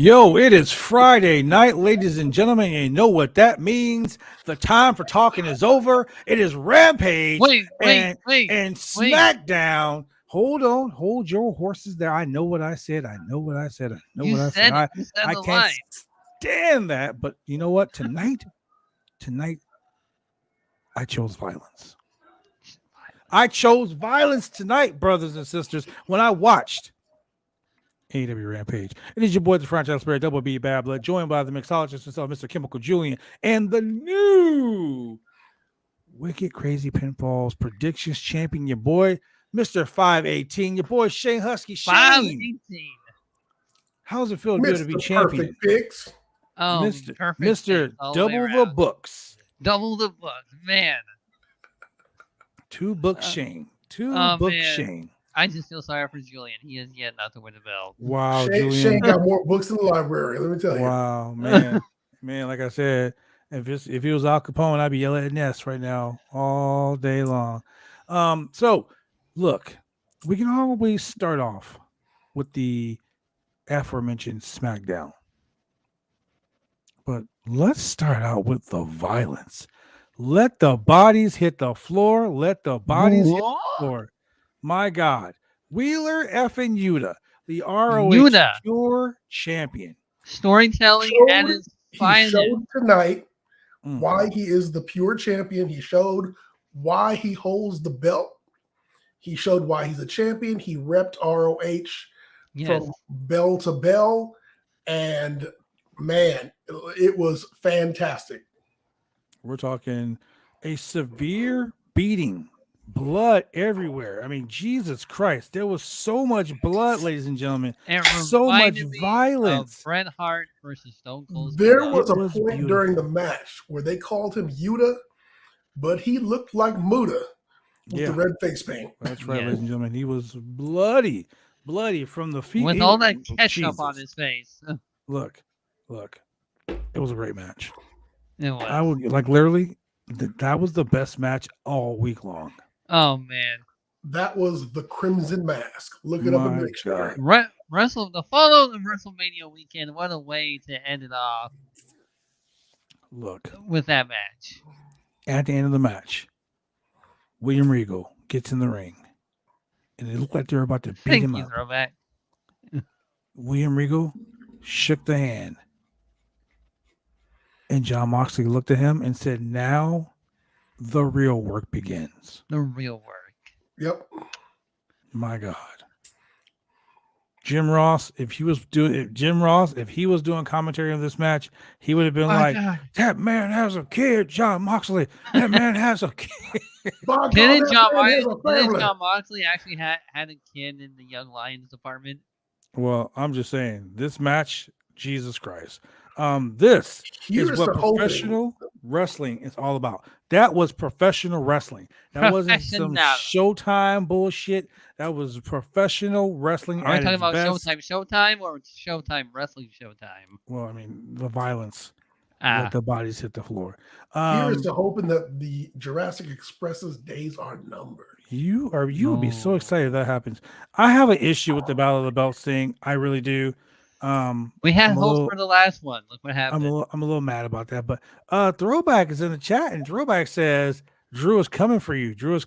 Yo, it is Friday night, ladies and gentlemen. And you know what that means? The time for talking is over. It is Rampage and SmackDown. Hold on, hold your horses there. I know what I said. I can't stand that. But you know what? Tonight, I chose violence. I chose violence tonight, brothers and sisters, when I watched AEW Rampage. It is your boy, the franchise player, Double B Bad Blood, joined by the mixologist himself, Mr. Chemical Julian, and the new Wicked Crazy Pinfalls Predictions Champion, your boy, Mr. 518, your boy, Shane Husky. Shane, 518. How's it feel good to be champion? Perfect picks. Oh, Mr. Double the Books. Double the Books, man. Two books, Shane. Shane. I just feel sorry for Julian. He is yet not to win the belt. Wow, Shane got more books in the library. Let me tell you. Wow, man, Like I said, if it was Al Capone, I'd be yelling at Ness right now all day long. So look, we can always start off with the aforementioned SmackDown, but let's start out with the violence. Let the bodies hit the floor. Let the bodies hit the floor. My God. Wheeler effing Yuta, the ROH Pure Champion. Storytelling at its finest. He showed tonight why he is the Pure Champion. He showed why he holds the belt. He showed why he's a champion. He repped ROH from bell to bell. And, man, it was fantastic. We're talking a severe beating, blood everywhere. I mean, Jesus Christ, there was so much blood, ladies and gentlemen. So much violence. Bret Hart versus Stone Cold. There was a point during the match where they called him Yuta, but he looked like Muta with the red face paint. That's right, ladies and gentlemen. He was bloody from the feet. With all that ketchup on his face. Look. It was a great match. It was. I would literally. That was the best match all week long. Oh man, that was the Crimson Mask. Look it up and make sure. The follow the WrestleMania weekend. What a way to end it off. Look with that match. At the end of the match, William Regal gets in the ring, and it looked like they were about to beat him up. Throwback. William Regal shook the hand. And John Moxley looked at him and said, "Now the real work begins." The real work. Yep. My God. Jim Ross, if he was doing commentary on this match, he would have been that man has a kid, John Moxley. That man has a kid. Didn't John Moxley actually had a kid in the Young Lions department? Well, I'm just saying, this match, Jesus Christ. This is what professional wrestling is all about. That was professional wrestling. That wasn't some Showtime bullshit. That was professional wrestling. Are we talking about Showtime or Showtime Wrestling Showtime? Well, I mean, the violence. Let the bodies hit the floor. Here's to hoping that the Jurassic Express's days are numbered. You would be so excited if that happens. I have an issue with the Battle of the Belts thing. I really do. We had hopes for the last one. Look what happened. I'm a little mad about that, but Throwback is in the chat, and Throwback says Drew is coming for you. Drew, at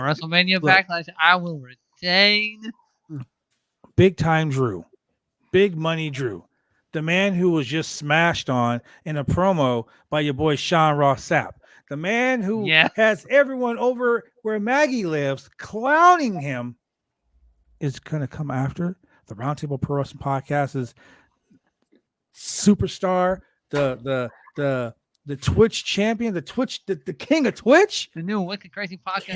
WrestleMania Backlash, I will retain. Big time Drew, big money Drew, the man who was just smashed on in a promo by your boy Sean Ross Sapp, the man who has everyone over where Maggie lives clowning him, is going to come after the Roundtable Pro Wrestling Podcast is superstar, the Twitch champion, the king of Twitch, the new Wicked Crazy Podcast.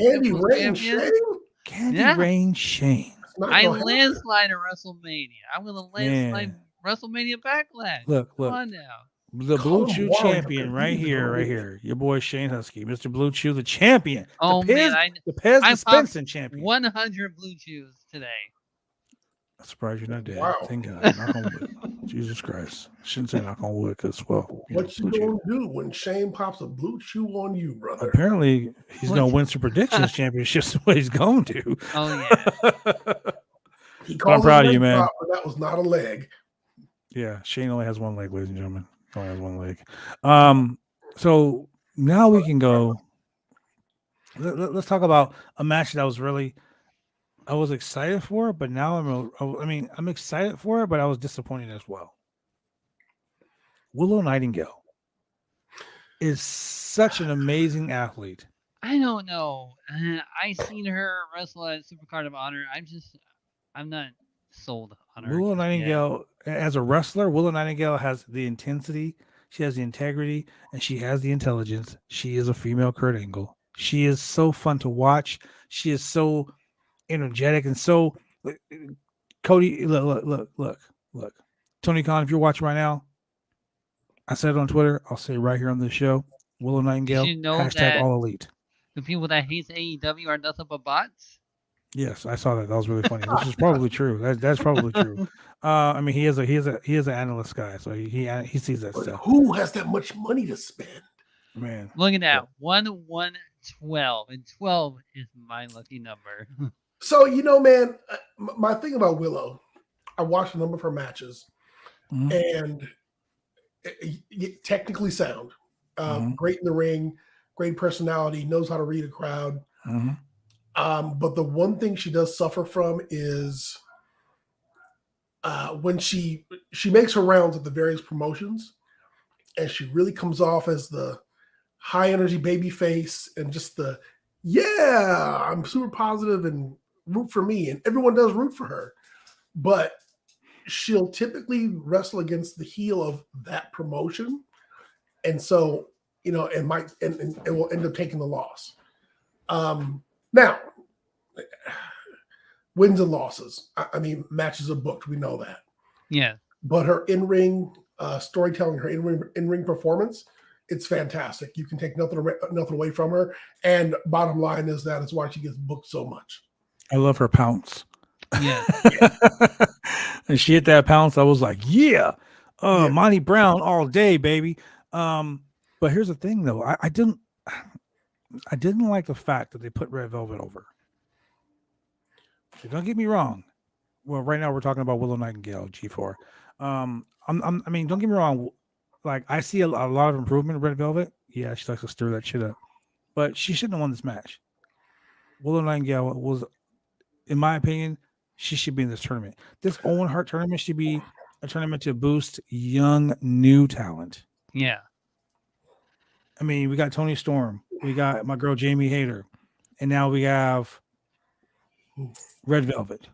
Candy Rain Shane. I landslide at WrestleMania. I'm gonna landslide WrestleMania Backlash. Look. Come on now. The Blue Chew champion right here. Your boy Shane Husky, Mr. Blue Chew, the champion. Oh the Pez dispensing champion. 100 Blue Chews today. I'm surprised you're not dead. Wow. Thank God. Knock on wood. Jesus Christ. I shouldn't say knock on wood because, well. What you going to do when Shane pops a Blue Chew on you, brother? Apparently, he's going to win some predictions championships. What he's going to. Oh, yeah. He calls I'm proud of you, man. But that was not a leg. Yeah, Shane only has one leg, ladies and gentlemen. Only has one leg. So now we can go. Let's talk about a match that I was excited for, but now I'm excited for it, but I was disappointed as well. Willow Nightingale is such an amazing athlete. I don't know. I seen her wrestle at Supercard of Honor. I'm not sold on her. Willow just yet. Nightingale, as a wrestler, Willow Nightingale has the intensity, she has the integrity, and she has the intelligence. She is a female Kurt Angle. She is so fun to watch. She is so energetic and so. Cody, look. Tony Khan, if you're watching right now, I said it on Twitter. I'll say it right here on this show. Willow Nightingale, Did you know hashtag that all elite. the people that hate AEW are nothing but bots? Yes, I saw that. That was really funny. Which is probably true. That's probably true. I mean, he is an analyst guy, so he sees that But stuff. who has that much money to spend? Man, Look at that. 1-1-12. And 12 is my lucky number. So, man, my thing about Willow, I watched a number of her matches, and technically sound, great in the ring, great personality, knows how to read a crowd. But the one thing she does suffer from is when she makes her rounds at the various promotions, and she really comes off as the high energy baby face and just I'm super positive and root for me, and everyone does root for her, but she'll typically wrestle against the heel of that promotion, and so it will end up taking the loss. Now, wins and losses. I mean, matches are booked. We know that. Yeah. But her in-ring storytelling, her in-ring performance, it's fantastic. You can take nothing away from her. And bottom line is that is why she gets booked so much. I love her pounce. Yeah. And she hit that pounce. I was like, yeah. Monty Brown all day, baby. But here's the thing, though. I didn't like the fact that they put Red Velvet over. So don't get me wrong. Well, right now we're talking about Willow Nightingale, G4. I mean, don't get me wrong. Like, I see a lot of improvement in Red Velvet. Yeah, she likes to stir that shit up. But she shouldn't have won this match. Willow Nightingale was, in my opinion, she should be in this tournament. This Owen Hart tournament should be a tournament to boost young, new talent. Yeah. I mean, we got Toni Storm. We got my girl Jamie Hayter. And now we have Red Velvet.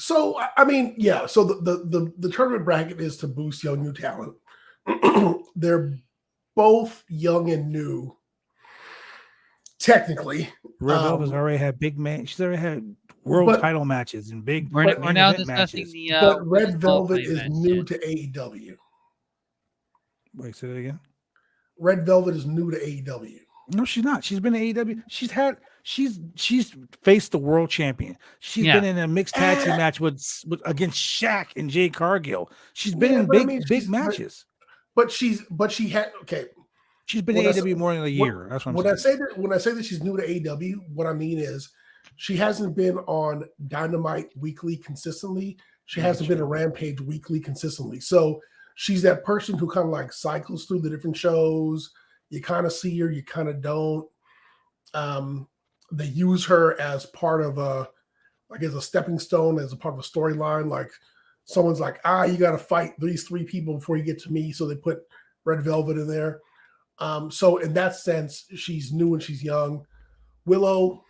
So, I mean, yeah. So the tournament bracket is to boost young, new talent. They're both young and new. Technically, Red Velvet's already had big matches. She's already had world title matches and big. We're now discussing matches. the. But Red Velvet is new to AEW. Wait, say that again. Red Velvet is new to AEW. No, she's not. She's been to AEW. She's faced the world champion. She's been in a mixed tag team match with against Shaq and Jade Cargill. She's been in big matches. But she had She's been to AEW more than a year. That's what I'm saying. When I say that she's new to AEW, what I mean is she hasn't been on Dynamite weekly consistently. She hasn't been on Rampage weekly consistently. So she's that person who kind of like cycles through the different shows. You kind of see her, you kind of don't. They use her as part of as a stepping stone, as a part of a storyline. Like someone's like, you got to fight these 3 people before you get to me. So they put Red Velvet in there. So in that sense, she's new and she's young. Willow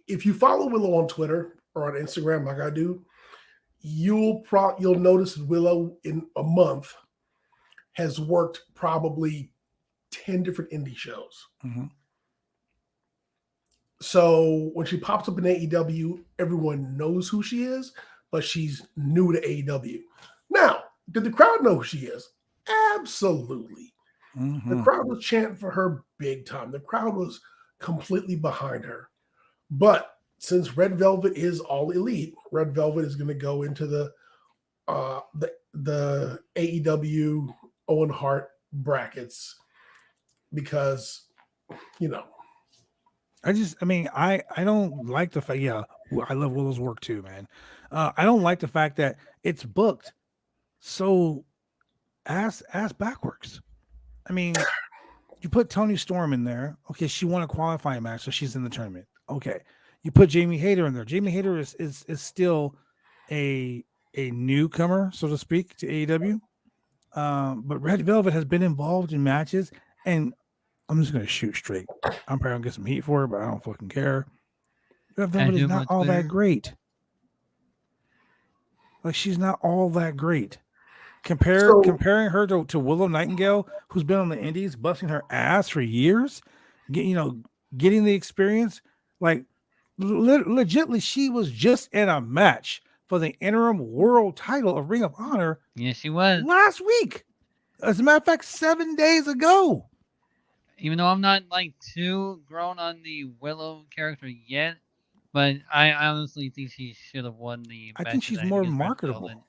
if you follow Willow on Twitter or on Instagram like I do, you'll notice that Willow in a month has worked probably 10 different indie shows. Mm-hmm. So when she pops up in AEW, everyone knows who she is, but she's new to AEW. Now, did the crowd know who she is? Absolutely. Mm-hmm. The crowd was chanting for her big time. The crowd was completely behind her. But since Red Velvet is all elite, Red Velvet is going to go into the AEW Owen Hart brackets because, I don't like the fact. Yeah, I love Willow's work too, man. I don't like the fact that it's booked so ass backwards. I mean, you put Toni Storm in there. Okay, she won a qualifying match, so she's in the tournament. Okay, you put Jamie Hayter in there. Jamie Hayter is still a newcomer, so to speak, to AEW. But Red Velvet has been involved in matches, and I'm just gonna shoot straight. I'm probably gonna get some heat for it, but I don't fucking care. Red Velvet is not all that great. Like, she's not all that great. Comparing her to Willow Nightingale, who's been on the Indies, busting her ass for years, getting the experience. Like, legitly, she was just in a match for the interim world title of Ring of Honor. Yes, she was last week. As a matter of fact, 7 days ago. Even though I'm not like too grown on the Willow character yet, but I honestly think she should have won the. I think she's more marketable.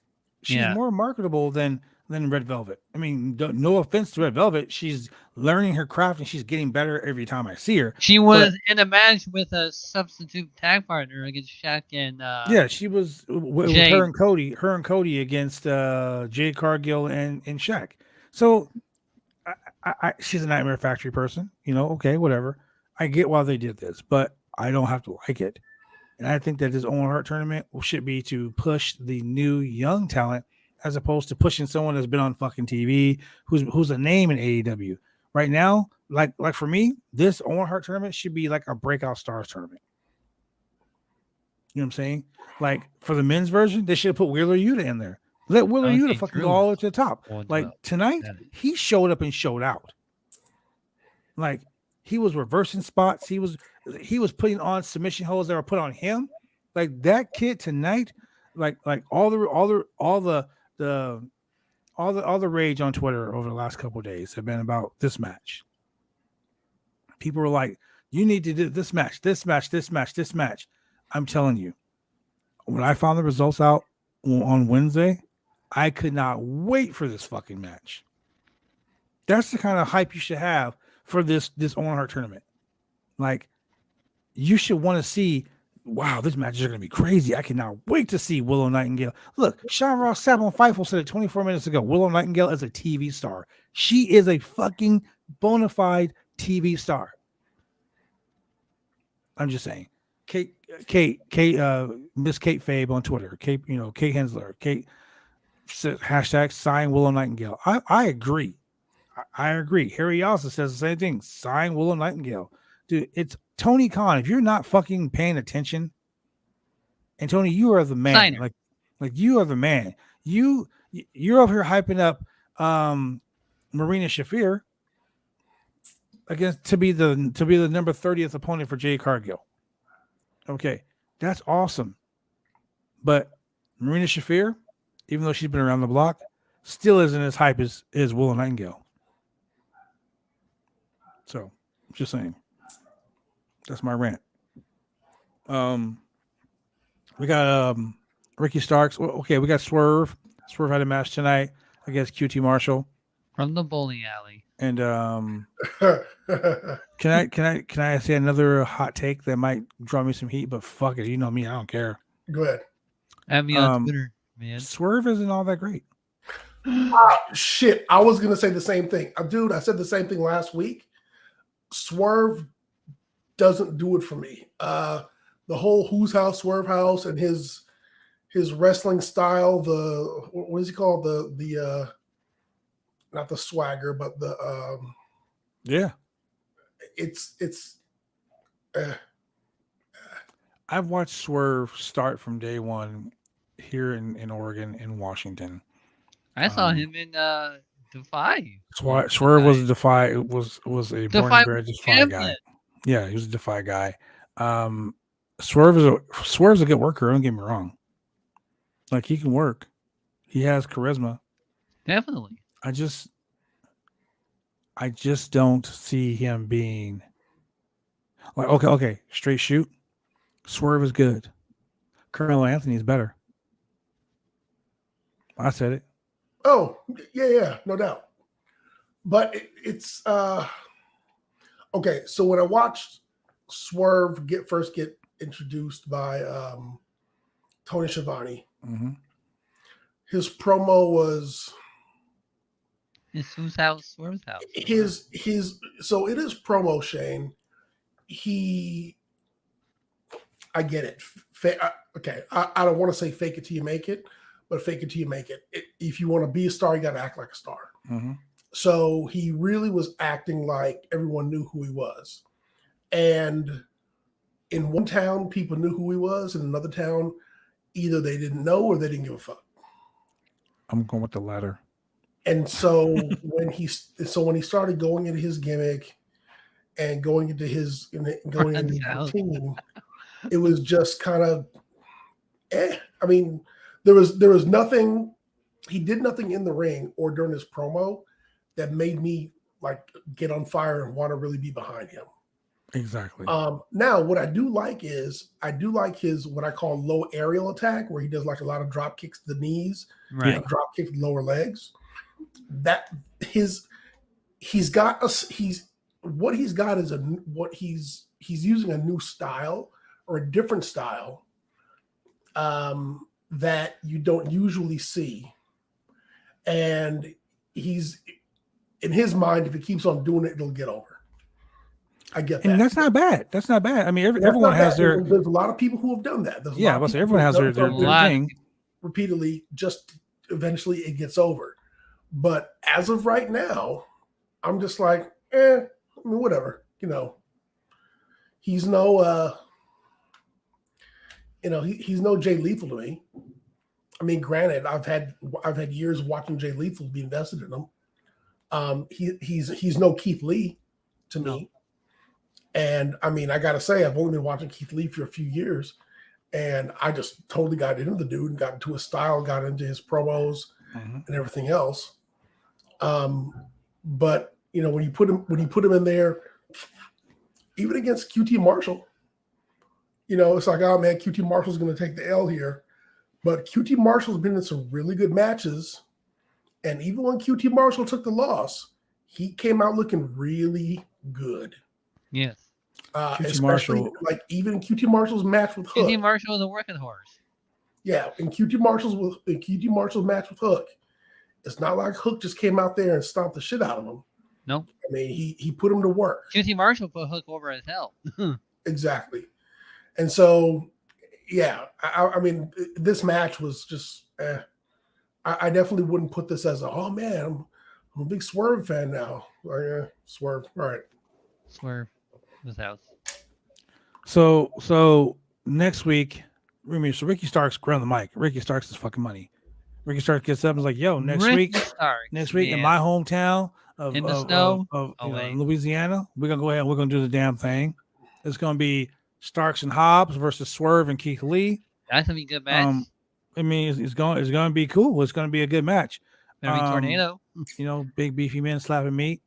She's more marketable than Red Velvet. I mean, no offense to Red Velvet, she's learning her craft and she's getting better every time I see her. She was in a match with a substitute tag partner against Shaq and she was with her and Cody against Jade Cargill and Shaq. So she's a Nightmare Factory person, okay, whatever. I get why they did this, but I don't have to like it. And I think that this Owen Hart tournament should be to push the new young talent as opposed to pushing someone that's been on fucking TV, who's a name in AEW. Right now, like for me, this Owen Hart tournament should be like a Breakout Stars tournament. You know what I'm saying? Like, for the men's version, they should have put Wheeler Yuta in there. Let Wheeler Yuta fucking go all the way to the top. Like, tonight, he showed up and showed out. Like, he was reversing spots. He was putting on submission holds that were put on him. Like, that kid tonight, like all the rage on Twitter over the last couple of days have been about this match. People were like, you need to do this match. I'm telling you, when I found the results out on Wednesday, I could not wait for this fucking match. That's the kind of hype you should have for this Owen Hart tournament. Like, you should want to see, wow, this match is going to be crazy. I cannot wait to see Willow Nightingale. Look, Sean Ross Sapp on Fightful said it 24 minutes ago. Willow Nightingale is a TV star. She is a fucking bona fide TV star. I'm just saying. Miss Kate Fabe on Twitter. Kate Hensler. Kate says, hashtag sign Willow Nightingale. I agree. I agree. Harry also says the same thing. Sign Willow Nightingale. Dude, it's Tony Khan. If you're not fucking paying attention, and Tony, you are the man. Signer. Like you are the man. You're over here hyping up Marina Shafir against to be the number 30th opponent for Jade Cargill. Okay, that's awesome. But Marina Shafir, even though she's been around the block, still isn't as hype as Willow Nightingale. So, just saying. That's my rant. We got Ricky Starks. Okay, we got Swerve. Swerve had a match tonight against QT Marshall from the bowling alley. And can I say another hot take that might draw me some heat? But fuck it, you know me, I don't care. Go ahead. Add me on Twitter, man. Swerve isn't all that great. Shit, I was gonna say the same thing, dude. I said the same thing last week. Swerve doesn't do it for me. The whole Who's House, Swerve House, and his wrestling style. The what is he called? The not the swagger, but the yeah. It's. I've watched Swerve start from day one here in Oregon, in Washington. I saw him in Defy. Swerve was a Defy. Was a born and bred Defy guy. Yeah, he was a Defy guy. Swerve's a good worker. Don't get me wrong. Like, he can work. He has charisma. Definitely. I just don't see him being like, okay, straight shoot. Swerve is good. Colonel Anthony is better. I said it. Oh, yeah, no doubt. But it's okay. So when I watched Swerve first get introduced by Tony Schiavone. Mm-hmm. His promo was It's whose house? Swerve's house. so it is promo, Shane. I get it. Okay, I don't want to say fake it till you make it, but fake it till you make it. If you want to be a star, you got to act like a star. Mm-hmm. So he really was acting like everyone knew who he was. And in one town, people knew who he was. In another town, either they didn't know or they didn't give a fuck. I'm going with the latter. And so when he started going into his gimmick and going into his routine, it was just kind of I mean, there was nothing. He did nothing in the ring or during his promo that made me like get on fire and want to really be behind him. Exactly. Now, what I do like is his what I call low aerial attack, where he does like a lot of drop kicks to the knees, right? Drop kicks to the lower legs. He's using a new style or a different style that you don't usually see, and he's in his mind, if he keeps on doing it, it'll get over. I get that. And that's not bad. That's not bad. I mean, everyone has their. There's a lot of people who have done that. Everyone has their thing. Repeatedly, just eventually it gets over. But as of right now, I'm just like, I mean, whatever. He's no, he's no Jay Lethal to me. I mean, granted, I've had years watching Jay Lethal be invested in him. He's no Keith Lee to me. And I mean, I gotta say, I've only been watching Keith Lee for a few years, and I just totally got into the dude and got into his style, got into his promos and everything else. But when you put him in there, even against QT Marshall, it's like, oh man, QT Marshall's going to take the L here. But QT Marshall's been in some really good matches, and even when QT Marshall took the loss, he came out looking really good. Yes. Especially Marshall, like even QT Marshall's match with Hook. QT Marshall is a working horse. Yeah, and QT Marshall's match with Hook, it's not like Hook just came out there and stomped the shit out of him. No. I mean, he put him to work. QT Marshall put Hook over as hell. Exactly. And so, yeah, I mean, this match was just, I definitely wouldn't put this as oh man, I'm a big Swerve fan now. Swerve, all right. Swerve, his house. So next week, so Ricky Starks ground the mic. Ricky Starks is fucking money. Ricky Starks gets up and is like, "Yo, next week in my hometown of Louisiana, we're gonna go ahead and we're gonna do the damn thing. It's gonna be Starks and Hobbs versus Swerve and Keith Lee. That's gonna be a good match. I mean, it's gonna be cool. It's gonna be a good match. Gonna be tornado. Big beefy men slapping meat.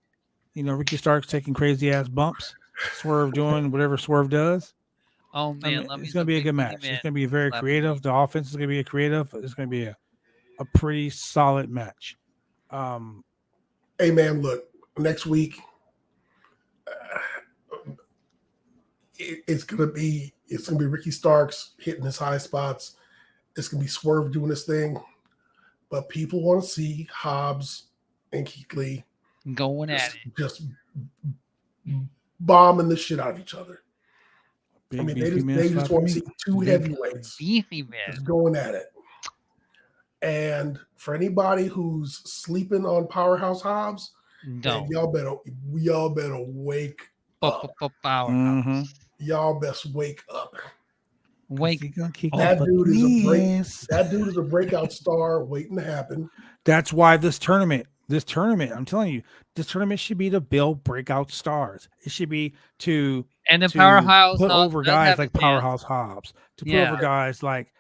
Ricky Starks taking crazy ass bumps. Swerve doing whatever Swerve does. Oh man, it's gonna be a good match. It's gonna be very creative. The offense is gonna be creative. It's gonna be a pretty solid match. Hey man, look, next week it's gonna be Ricky Starks hitting his high spots. It's gonna be Swerve doing his thing, but people want to see Hobbs and Keith Lee going at it, just bombing the shit out of each other. They just want to see two heavyweights just going at it. And for anybody who's sleeping on Powerhouse Hobbs, y'all better wake up. Y'all best wake up. That dude is a breakout star waiting to happen. That's why this tournament, I'm telling you, this tournament should be to build breakout stars. It should be to Powerhouse put over guys like Powerhouse Hobbs, to put over guys like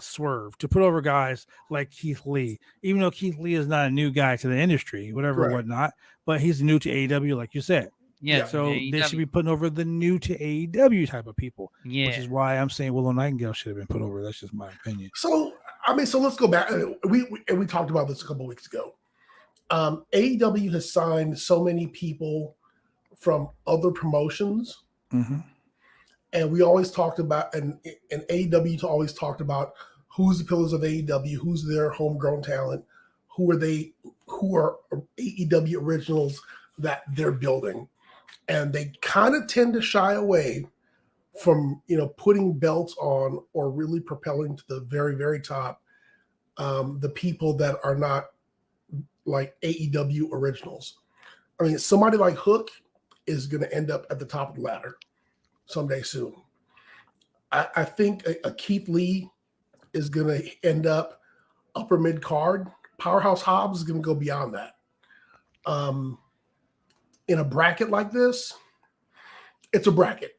Swerve, to put over guys like Keith Lee, even though Keith Lee is not a new guy to the industry, whatnot, but he's new to AEW, like you said. Yeah. So they should be putting over the new to AEW type of people. Yeah. Which is why I'm saying Willow Nightingale should have been put over. That's just my opinion. So let's go back. We talked about this a couple of weeks ago. AEW has signed so many people from other promotions Mm-hmm. And we always talked about, and AEW always talked about who's the pillars of AEW, who's their homegrown talent, who are AEW originals that they're building. And they kind of tend to shy away from, putting belts on or really propelling to the very, very top the people that are not like AEW originals. I mean, somebody like Hook is going to end up at the top of the ladder someday soon. I think a Keith Lee is going to end up upper mid card. Powerhouse Hobbs is going to go beyond that. In a bracket like this, it's a bracket.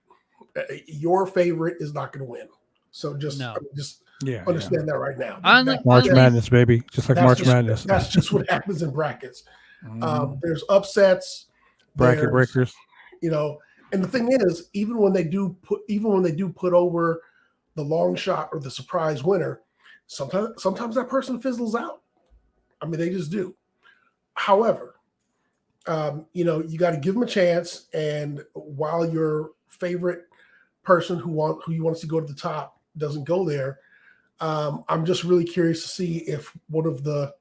Your favorite is not going to win. So just understand that right now. March Madness, baby. Just like March Madness. That's just what happens in brackets. There's upsets, bracket breakers. And the thing is, even when they do put over the long shot or the surprise winner, sometimes that person fizzles out. I mean, they just do. However, you got to give them a chance. And while your favorite person who you want to see go to the top doesn't go there, I'm just really curious to see if one of the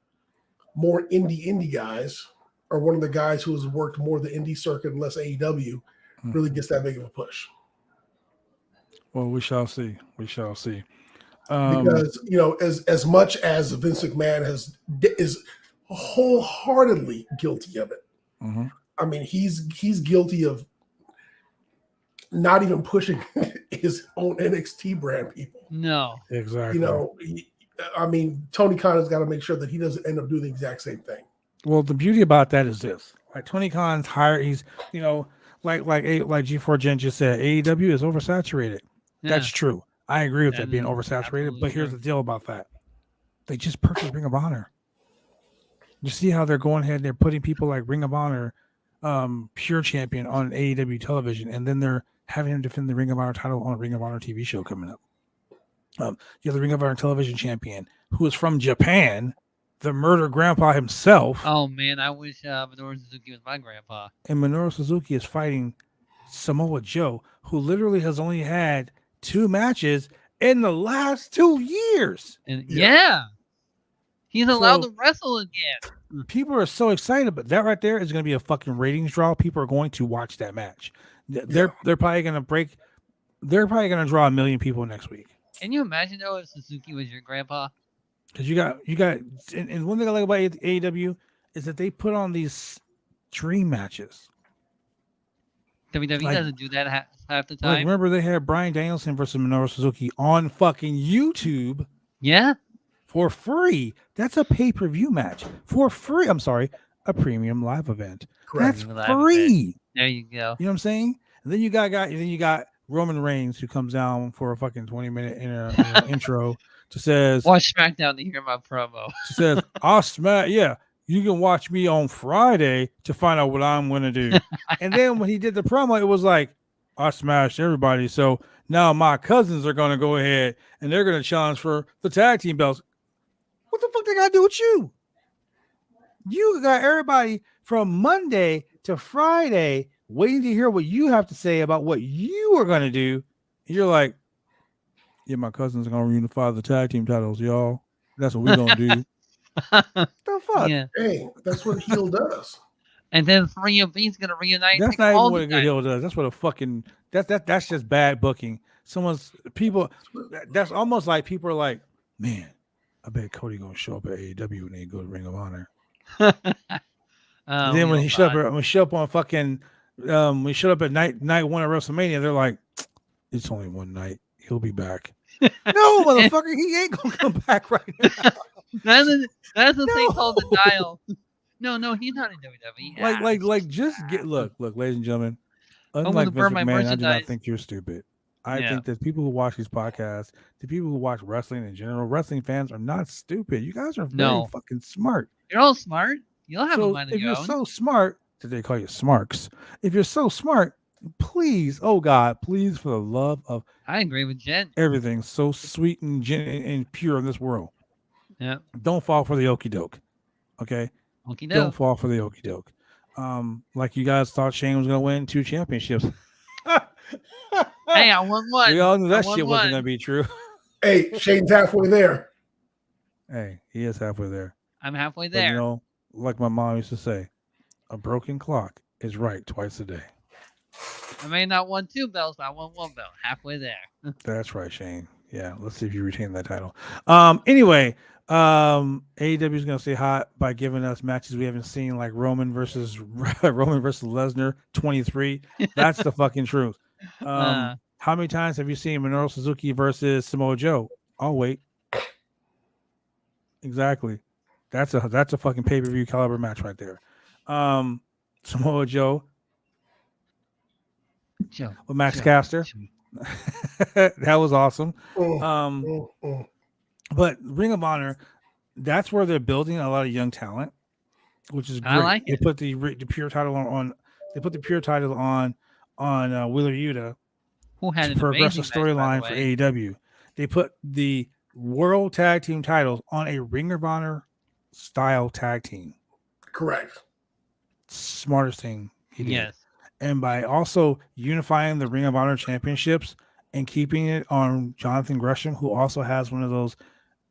more indie guys, or one of the guys who has worked more the indie circuit and less AEW, really gets that big of a push. Well, we shall see. We shall see. Because as much as Vince McMahon is wholeheartedly guilty of it. Mm-hmm. I mean, he's guilty of not even pushing his own NXT brand people. No, exactly. Tony Khan's got to make sure that he doesn't end up doing the exact same thing. Well, the beauty about that is this: like Tony Khan's hired. He's like G4 Gen just said, AEW is oversaturated. Yeah. That's true. I agree with that being oversaturated. But here's the deal about that: they just purchased Ring of Honor. You see how they're going ahead and they're putting people like Ring of Honor, Pure Champion on AEW television, and then they're having him defend the Ring of Honor title on a Ring of Honor TV show coming up. You have the Ring of Honor television champion who is from Japan, the murder grandpa himself. Oh man, I wish Minoru Suzuki was my grandpa. And Minoru Suzuki is fighting Samoa Joe, who literally has only had 2 matches in the last 2 years. And he's allowed to wrestle again. People are so excited, but that right there is going to be a fucking ratings draw. People are going to watch that match. They're probably going to break. They're probably going to draw 1 million people next week. Can you imagine though if Suzuki was your grandpa? Because you got, and one thing I like about AEW is that they put on these dream matches. WWE doesn't do that half the time. Like, remember they had Bryan Danielson versus Minoru Suzuki on fucking YouTube. Yeah. For free. That's a pay-per-view match. For free. I'm sorry. A premium live event. Correct. That's free. There you go. You know what I'm saying? And then you got Roman Reigns who comes down for a fucking 20-minute intro to says, watch SmackDown to hear my promo. She says, you can watch me on Friday to find out what I'm going to do. And then when he did the promo, it was like, I smashed everybody. So now my cousins are going to go ahead and they're going to challenge for the tag team belts. What the fuck they got to do with you? You got everybody from Monday to Friday waiting to hear what you have to say about what you are going to do. And you're like, yeah, my cousins are going to unify the tag team titles, y'all. That's what we're going to do. The fuck? Yeah. Hey, that's what heel does. And then 3 of these going to reunite. That's not even what a good heel does. That's what a fucking that's just bad booking. That's almost like people are like, man, I bet Cody gonna show up at AEW when they go to Ring of Honor. Then when he showed up on fucking when he showed up at night 1 at WrestleMania, they're like, it's only one night. He'll be back. No, motherfucker, he ain't gonna come back right now. That's the thing called denial. No, he's not in WWE. Like, just look, ladies and gentlemen. Unlike Vince McMahon, I do not think you're stupid. I think that people who watch these podcasts, the people who watch wrestling in general, wrestling fans are not stupid. You guys are very fucking smart. You're all smart. You don't have a mind of your own. If you're so smart, did they call you smarks? If you're so smart, please, oh God, please, for the love of, I agree with Jen. Everything's so sweet and pure in this world. Yeah. Don't fall for the okie doke. Okay. Okie doke. Don't fall for the okie doke. Like you guys thought Shane was gonna win 2 championships. Hey, I won one. We all knew I that won shit wasn't one. gonna be true. Hey, Shane's halfway there. Hey, he is halfway there. I'm halfway But you there. know, like my mom used to say, a broken clock is right twice a day. I may not won 2 belts, but I won 1 belt. Halfway there. That's right, Shane. Yeah, let's see if you retain that title. Anyway, AEW is gonna stay hot by giving us matches we haven't seen, like Roman versus Lesnar 23. That's the fucking truth. How many times have you seen Minoru Suzuki versus Samoa Joe? Oh wait, exactly. That's a fucking pay-per-view caliber match right there. Samoa Joe with Max Caster. That was awesome. But Ring of Honor, that's where they're building a lot of young talent, which is great. I like they it. put the pure title on. They put the pure title on Wheeler Yuta Who had to an progress amazing a storyline for AEW. They put the World Tag Team titles on a Ring of Honor style tag team. Correct. Smartest thing he did. Yes. And by also unifying the Ring of Honor championships and keeping it on Jonathan Gresham, who also has one of those.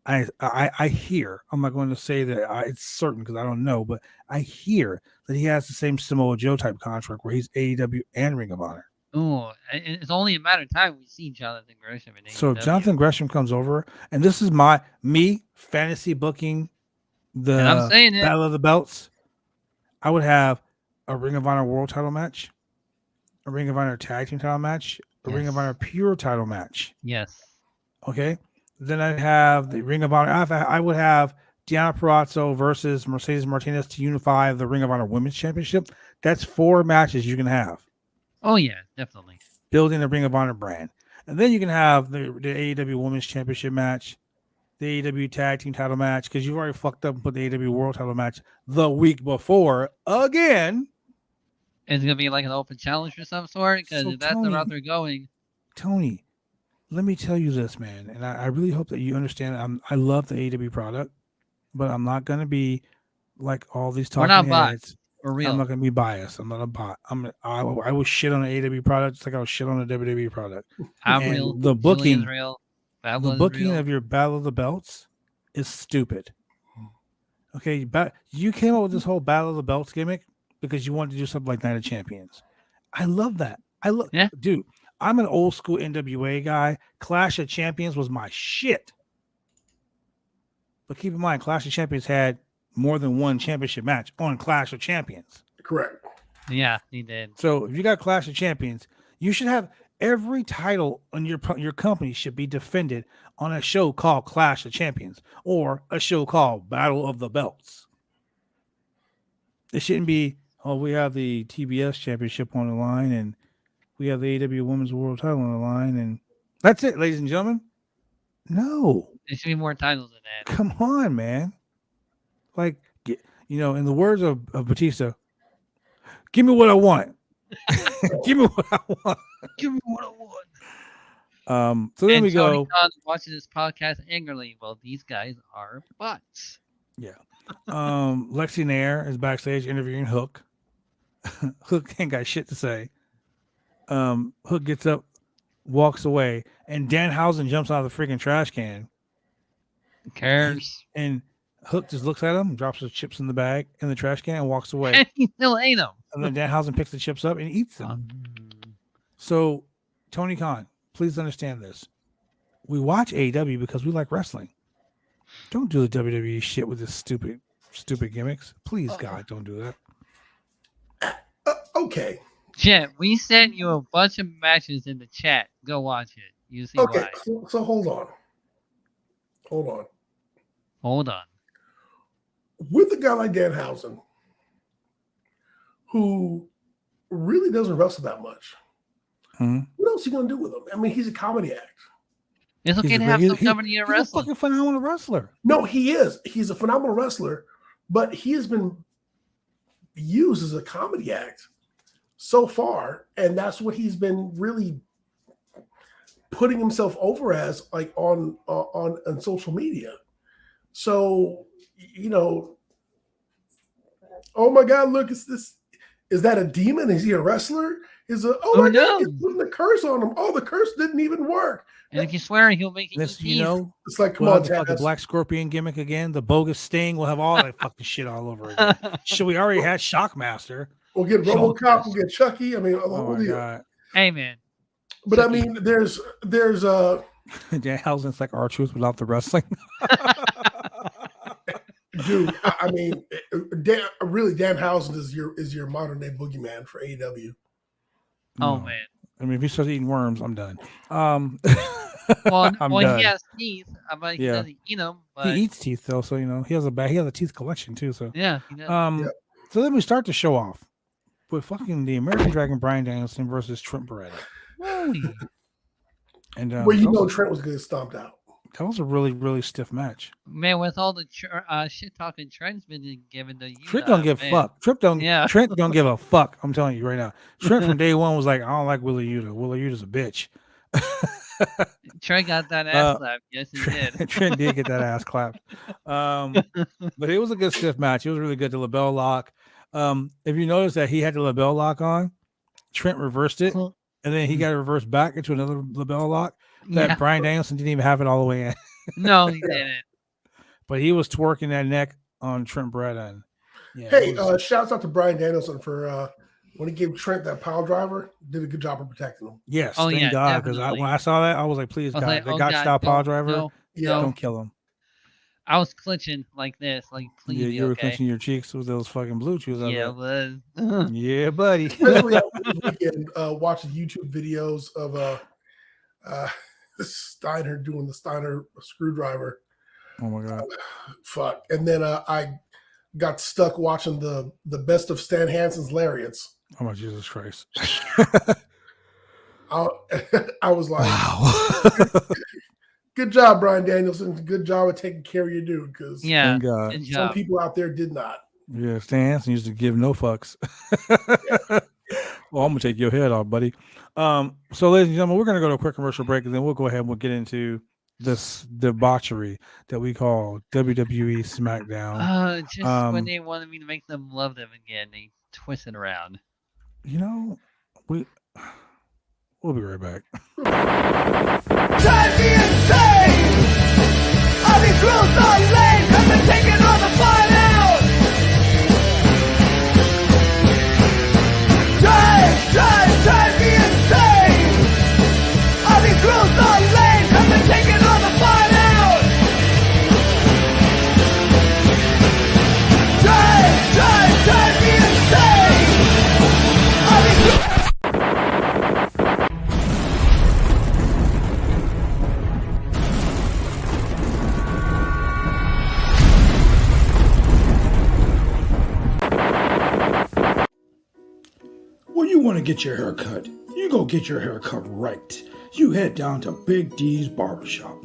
I hear, I'm not going to say that it's certain because I don't know, but I hear that he has the same Samoa Joe type contract where he's AEW and Ring of Honor. Oh, it's only a matter of time we see Jonathan Gresham in AEW. So if Jonathan Gresham comes over, and this is me fantasy booking the and I'm saying it. Battle of the Belts, I would have a Ring of Honor World Title match, a Ring of Honor Tag Team Title match, a Ring of Honor Pure Title match. Yes. Okay. Then I'd have the Ring of Honor. I would have Deonna Purrazzo versus Mercedes Martinez to unify the Ring of Honor Women's Championship. That's 4 matches you can have. Oh, yeah, definitely. Building the Ring of Honor brand. And then you can have the AEW Women's Championship match, the AEW Tag Team title match, because you've already fucked up and put the AEW World title match the week before again. It's going to be like an open challenge of some sort, because if that's the route they're going. Tony, let me tell you this, man, and I really hope that you understand. I love the AEW product, but I'm not going to be like all these talking We're not heads. For real. I'm not going to be biased. I'm not a bot. I will shit on the AEW product just like I was shit on the WWE product. I'm real. The booking, real. the booking of your Battle of the Belts is stupid. Okay, you came up with this whole Battle of the Belts gimmick because you wanted to do something like Night of Champions. I love that. Dude. I'm an old school NWA guy. Clash of Champions was my shit. But keep in mind, Clash of Champions had more than one championship match on Clash of Champions. Correct. Yeah, he did. So if you got Clash of Champions, you should have every title on your company should be defended on a show called Clash of Champions or a show called Battle of the Belts. It shouldn't be, we have the TBS championship on the line and we have the AEW Women's World Title on the line, and that's it, ladies and gentlemen. No, there should be more titles than that. Come on, man. Like, in the words of Batista, give me what I want. Give me what I want. Give me what I want. So then we go. Watching this podcast angrily. Well, these guys are bots. Yeah. Lexi Nair is backstage interviewing Hook. Hook ain't got shit to say. Hook gets up, walks away, and Danhausen jumps out of the freaking trash can. Who cares? And Hook just looks at him, drops the chips in the trash can, and walks away. And he still ate them. And then Danhausen picks the chips up and eats them. So, Tony Khan, please understand this. We watch AEW because we like wrestling. Don't do the WWE shit with this stupid gimmicks. Please, God, don't do that. Okay. Chat, we sent you a bunch of matches in the chat. Go watch it. You see why. So hold on. With a guy like Danhausen, who really doesn't wrestle that much, what else are you going to do with him? I mean, he's a comedy act. It's okay to have some comedy in wrestling. He's a fucking phenomenal wrestler. No, he is. He's a phenomenal wrestler, but he has been used as a comedy act so far, and that's what he's been really putting himself over as, like on social media. So, oh my God, look, it's this. Is that a demon? Is he a wrestler? Is a Who my God, he's knows? putting the curse on him. Oh, the curse didn't even work. And if you swear, he'll make you This, eat you teeth. know, It's like, come we'll on, have the fucking Taz. Black Scorpion gimmick again. The bogus Sting. We'll have all that fucking shit all over again. Shit, we already had Shockmaster. We'll get RoboCop. We'll get Chucky. I mean, Oh my god. Hey man. But Chucky. I mean, there's Danhausen's like R-Truth without the wrestling. dude. I mean, Dan Danhausen is your modern day boogeyman for AEW. Oh No. man. I mean, if he starts eating worms, I'm done. Well, I'm well, done. he has teeth. But he Yeah. doesn't eat them. But He eats teeth though, so you know he has a teeth collection too. So yeah, he does. Yeah. So then we start the show off with fucking the American Dragon Bryan Danielson versus Trent Beretta. Whoa. And Well, you that know was- Trent was getting stomped out. that was a really, really stiff match. Man, with all the shit talking Trent's been given to you. Trent don't give a man. fuck. Trent don't give a fuck. I'm telling you right now. Trent from day one was like, I don't like Willa Yuta. Willa Yuta's a bitch. Trent got that ass slap. Yes, he did. Trent did get that ass clapped. But it was a good stiff match. It was really good. The LaBelle lock. If you notice that he had the LaBelle lock on, Trent reversed it, and then he got it reversed back into another LaBelle lock. That Yeah. Bryan Danielson didn't even have it all the way in. No, he didn't. But he was twerking that neck on Trent Beretta. And yeah, Hey, it was- shouts out to Bryan Danielson for when he gave Trent that pile driver. Did a good job of protecting him. yes, Oh, thank yeah, God. Because definitely. when I saw that, I was like, please, I was God, like, the oh, God God, style power no, driver, no, Yeah. no. don't kill him. I was clenching like this, like please Yeah, be you were okay. clenching your cheeks with those fucking blue chews. Yeah, it was. Yeah, buddy. Especially after this weekend, watching YouTube videos of Steiner doing the Steiner screwdriver. Oh my God. Fuck. And then I got stuck watching the best of Stan Hansen's lariats. Oh my Jesus Christ. I was like, Wow. good job, Bryan Danielson. Good job of taking care of your dude, because Yeah, Thank God. good some job. people out there did not. Yeah, Stan Hansen used to give no fucks. Well, I'm gonna take your head off, buddy. So ladies and gentlemen, we're gonna go to a quick commercial break, and then we'll go ahead and we'll get into this debauchery that we call WWE SmackDown. Just when they wanted me to make them love them again, they twist it around. You know, we'll be right back. Drive me insane! All these rules are lame, cause they're taking all the fun out! Drive me insane! All these rules are lame, cause they're taking all the fun out! Drive me insane! All these rules... When you want to get your hair cut, you go get your hair cut right. You head down to Big D's Barbershop.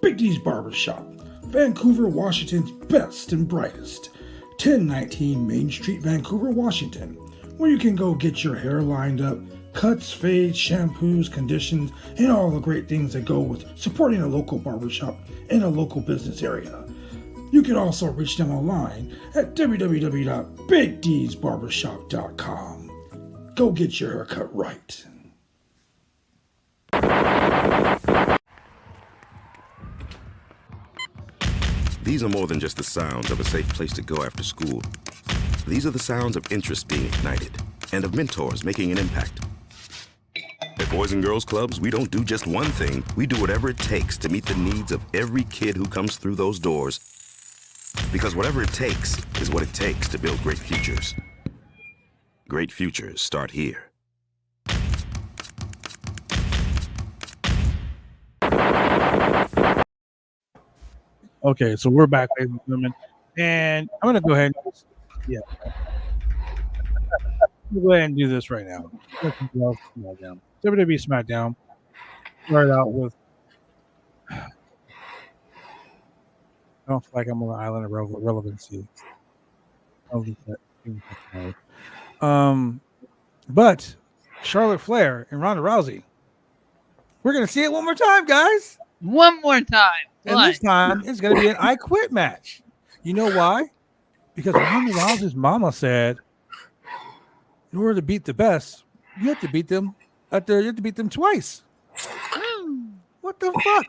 Big D's Barbershop, Vancouver, Washington's best and brightest. 1019 Main Street, Vancouver, Washington, where you can go get your hair lined up, cuts, fades, shampoos, conditions, and all the great things that go with supporting a local barbershop in a local business area. You can also reach them online at www.bigdsbarbershop.com. Go get your haircut right. These are more than just the sounds of a safe place to go after school. These are the sounds of interest being ignited and of mentors making an impact. At Boys and Girls Clubs, we don't do just one thing. We do whatever it takes to meet the needs of every kid who comes through those doors. Because whatever it takes is what it takes to build great futures. Great futures start here. Okay, so we're back, ladies and gentlemen, and I'm gonna go ahead. Yeah, we'll go ahead and do this right now. SmackDown. WWE SmackDown started out with. I don't feel like I'm on the island of relevancy. But Charlotte Flair and Ronda Rousey. We're gonna see it one more time, guys. One more time. And this time, it's going to be an I Quit match. You know why? Because Ronda Rousey's mama said, in order to beat the best, you have to beat them you have to beat them twice. What the fuck?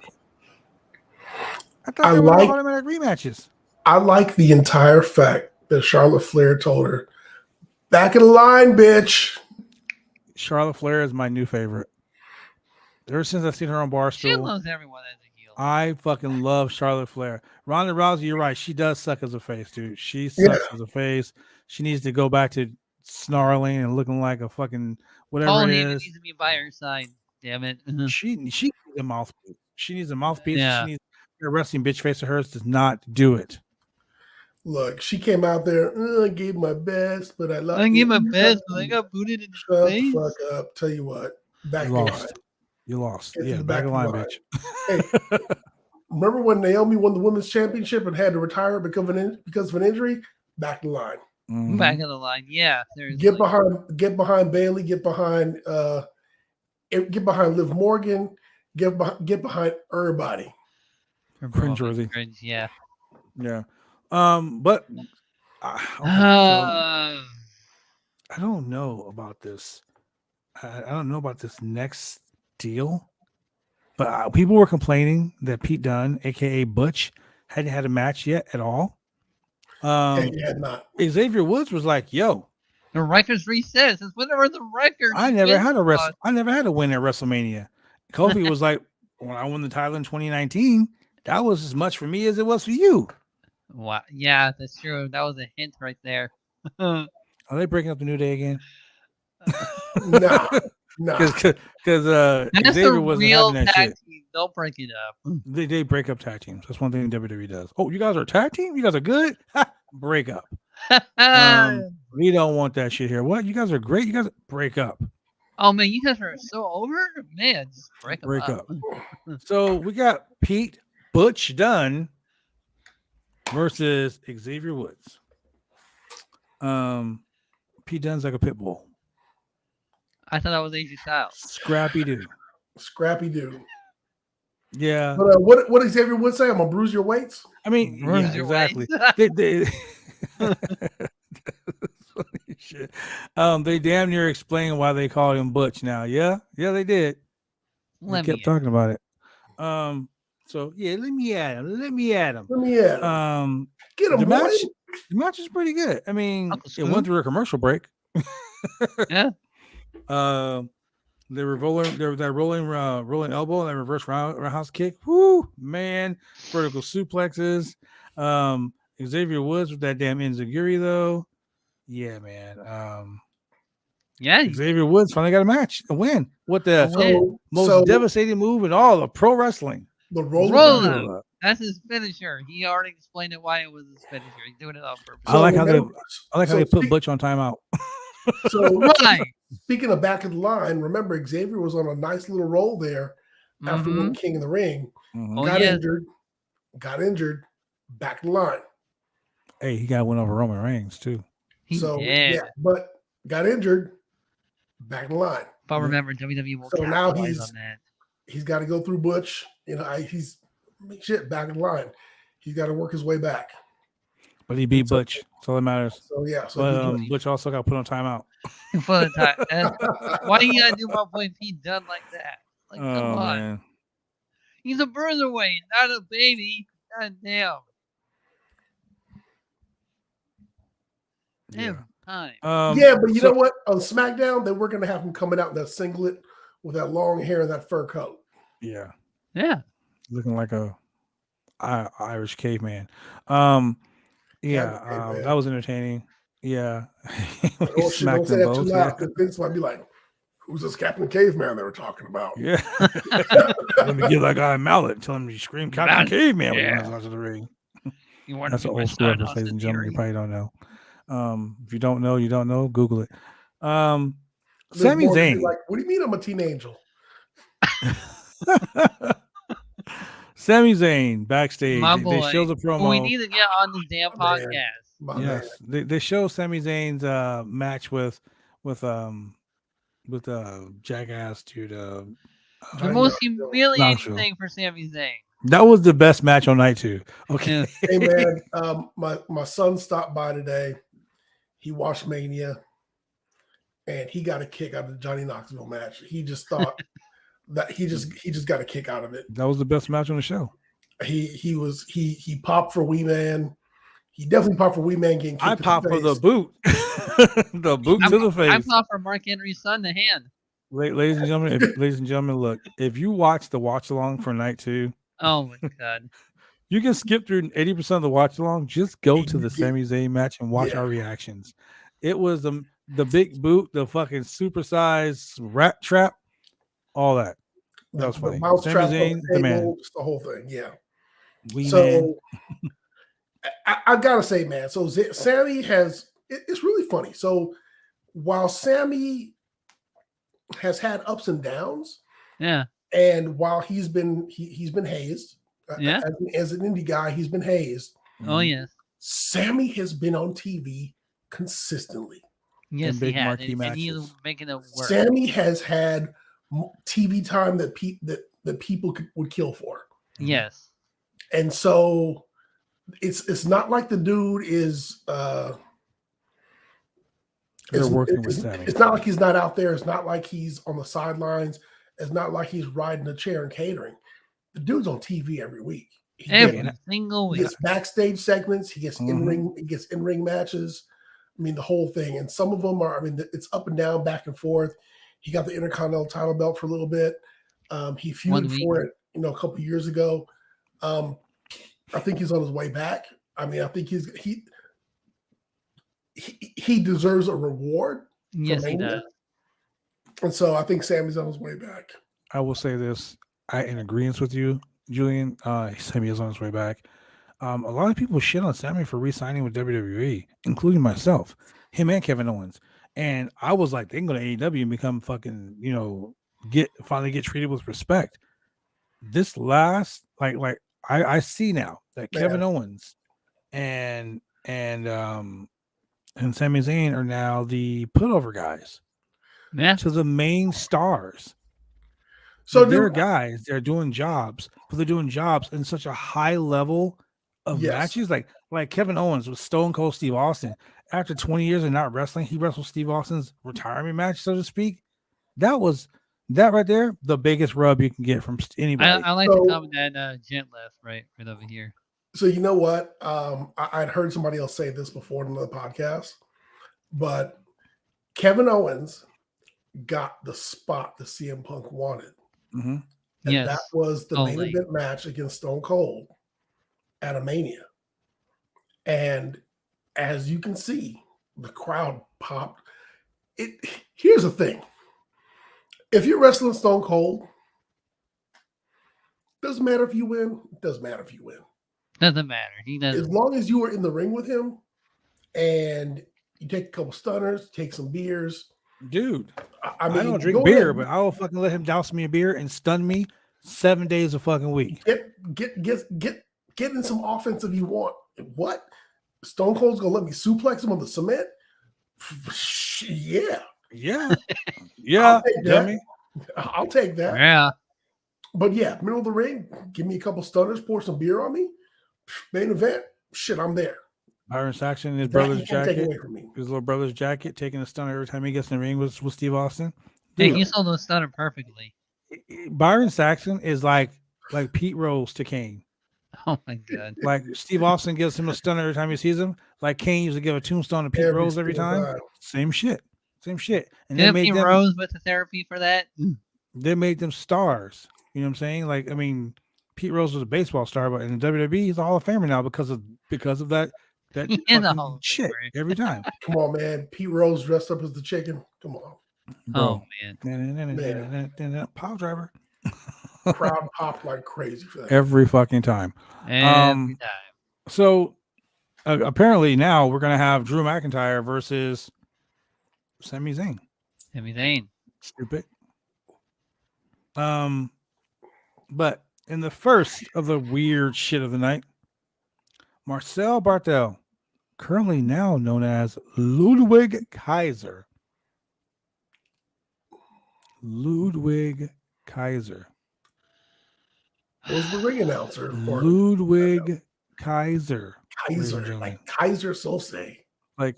I thought they were automatic rematches. I like the entire fact that Charlotte Flair told her, "Back in the line, bitch." Charlotte Flair is my new favorite. Ever since I've seen her on Barstool, She loves everyone as a heel. I fucking love Charlotte Flair. Ronda Rousey, you're right. She does suck as a face, dude. She sucks as a face. She needs to go back to snarling and looking like a fucking whatever it is. Needs to be by her side. Damn it. She needs a mouthpiece. She needs a mouthpiece. Yeah. She needs a wrestling bitch face of hers does not do it. Look, she came out there. I gave my best, but I lost. I gave my best, but I got booted in the face. Shut the fuck up. Tell you what. Back You in lost. line. You lost. Get to Yeah, the back in line, bitch. Hey, remember when Naomi won the women's championship and had to retire because of an injury? Back in line. Mhm. Back of the line. Yeah. Get behind Bailey. Get behind Liv Morgan. Get behind everybody. Cringeworthy. Cringe, yeah. Yeah. But I don't know about this. I don't know about this next deal. But people were complaining that Pete Dunne, aka Butch, hadn't had a match yet at all. He had not. Xavier Woods was like, "Yo, the records reset. Since whenever the record, I never had a win at WrestleMania." Kofi was like, "When I won the title in 2019, that was as much for me as it was for you." Wow. Yeah, that's true. That was a hint right there. Are they breaking up the New Day again? No. Because that's Xavier the wasn't real having that tag shit. team. Don't break it up. They break up tag teams. That's one thing WWE does. Oh, you guys are a tag team? You guys are good? Ha, break up. We don't want that shit here. What? You guys are great. You guys break up. Oh man, you guys are so over. Man, just break up. So we got Pete Butch Dunne versus Xavier Woods. Pete Dunne's like a pit bull. I thought that was AJ Styles. Scrappy Doo. Yeah. But what did Xavier Woods say? I'm gonna bruise your weights. I mean, Bruise your exactly. Shit. They damn near explain why they called him Butch now. Yeah, they did. They kept talking about it. So yeah, let me at him. Get him, the match is pretty good. I mean, it went through a commercial break. Yeah. They were rolling. There was that rolling elbow and that reverse roundhouse kick. Whoo, man! Vertical suplexes. Xavier Woods with that damn enziguri though. Yeah, man. Xavier Woods finally got a win with the most devastating move in all of pro wrestling. The roll up. That's his finisher. He already explained it why it was his finisher. He's doing it on purpose. I like how they put Butch on timeout. So speaking of back of the line, remember Xavier was on a nice little roll there after winning King of the Ring. Got injured, back in line. Hey, he got one over Roman Reigns too. But got injured, back in line. But remember, WWE will now capitalize on that. He's got to go through Butch. He's back in line. He's got to work his way back. But he beat Butch. That's all that matters. So Butch also got put on timeout. Why you gotta do my boy Pete Dunne like that? Like, come on. Man. He's a bruiserweight, not a baby. God damn. Every time. But you know what? On SmackDown, they were going to have him coming out in that singlet with that long hair and that fur coat. Yeah. Looking like a Irish caveman. That was entertaining. Yeah. Don't say that too loud because Vince might be like, who's this Captain Caveman they were talking about? Yeah. Let me give that guy a mallet and tell him to scream Captain Caveman when he runs out of the ring. That's an old school reference, ladies and gentlemen. You probably don't know. If you don't know, you don't know. Google it. Sami Zayn. Like, what do you mean I'm a teen angel? Sami Zayn backstage. They show the promo. Well, we need to get on the damn podcast. Yes, they show Sami Zayn's match with jackass dude. The most humiliating thing for Sami Zayn. That was the best match on night 2. Okay. Hey man, my son stopped by today. He watched Mania. and he got a kick out of the Johnny Knoxville match. He just thought that he just got a kick out of it. That was the best match on the show. He popped for Wee Man. He definitely popped for Wee Man getting kicked. I popped for the boot. The boot to the face. I popped for Mark Henry's son in the hand. Ladies and gentlemen, look, if you watch the watch along for night 2, oh my god, you can skip through 80% of the watch along. Just go to the Sami Zayn match and watch our reactions. It was the big boot, the fucking supersized rat trap, all that. That was funny. Mouse Sami trap Zayn, the man. just the whole thing. Yeah. Man. I gotta say, man. So Sami has. It's really funny. So while Sami has had ups and downs, and while he's been hazed, as an indie guy, he's been hazed. Oh yes, Sami has been on TV consistently. Yes, big he has, marquee and matches. he's making it work. Sami has had TV time that people would kill for. Yes, and so it's not like the dude is. They're working with Sami. It's not like he's not out there. It's not like he's on the sidelines. It's not like he's riding a chair and catering. The dude's on TV every week. Every single week. He gets backstage segments. He gets in-ring. He gets in-ring matches. I mean, the whole thing. And some of them are. I mean, it's up and down, back and forth. He got the Intercontinental title belt for a little bit. He feuded for it, a couple of years ago. I think he's on his way back. I mean, I think he deserves a reward. Yes, he does. And so I think Sami's on his way back. I will say this. I in agreement with you, Julian. Sami is on his way back. A lot of people shit on Sami for re-signing with WWE, including myself, him and Kevin Owens. And I was like, they can go to AEW and become fucking, finally get treated with respect. This last, I see now that Kevin Owens and Sami Zayn are now the putover guys to the main stars. So they're guys, they're doing jobs, but they're doing jobs in such a high level of matches. Like Kevin Owens with Stone Cold Steve Austin. After 20 years of not wrestling, he wrestled Steve Austin's retirement match, so to speak. That right there, the biggest rub you can get from anybody. I like to comment that gent left right over here. So you know what? I'd heard somebody else say this before in another podcast, but Kevin Owens got the spot that CM Punk wanted. Mm-hmm. And that was the main event match against Stone Cold at a Mania. And as you can see, the crowd popped. Here's the thing. If you're wrestling Stone Cold, doesn't matter if you win. It doesn't matter if you win. Doesn't matter. He doesn't. As long as you are in the ring with him and you take a couple stunners, take some beers. Dude, I mean, I don't drink beer, but I will fucking let him douse me a beer and stun me 7 days a fucking week. Get in some offense if you want. What? Stone Cold's gonna let me suplex him on the cement? Yeah. I'll take that. Yeah. But yeah, middle of the ring, give me a couple stunners, pour some beer on me. Main event, shit, I'm there. Byron Saxton in his brother's jacket, his little brother's jacket, taking a stunner every time he gets in the ring with Steve Austin. Hey, he sold the stunner perfectly. Byron Saxton is like Pete Rose to Kane. Oh my god! Like Steve Austin gives him a stunner every time he sees him. Like Kane used to give a tombstone to Pete Rose every time. Same shit. And they made Rose with the therapy for that. They made them stars. You know what I'm saying? Like, I mean, Pete Rose was a baseball star, but in the WWE, he's a Hall of Famer now because of that shit every time. Come on, man. Pete Rose dressed up as the chicken. Come on. Bro. Oh man. Pile driver. Crowd popped like crazy for that. Every fucking time. Every time. So apparently now we're gonna have Drew McIntyre versus Sami Zayn. Stupid. But in the first of the weird shit of the night, Marcel Barthel, currently now known as Ludwig Kaiser. Was the ring announcer? Ludwig Kaiser. Like Kaiser Sose. Like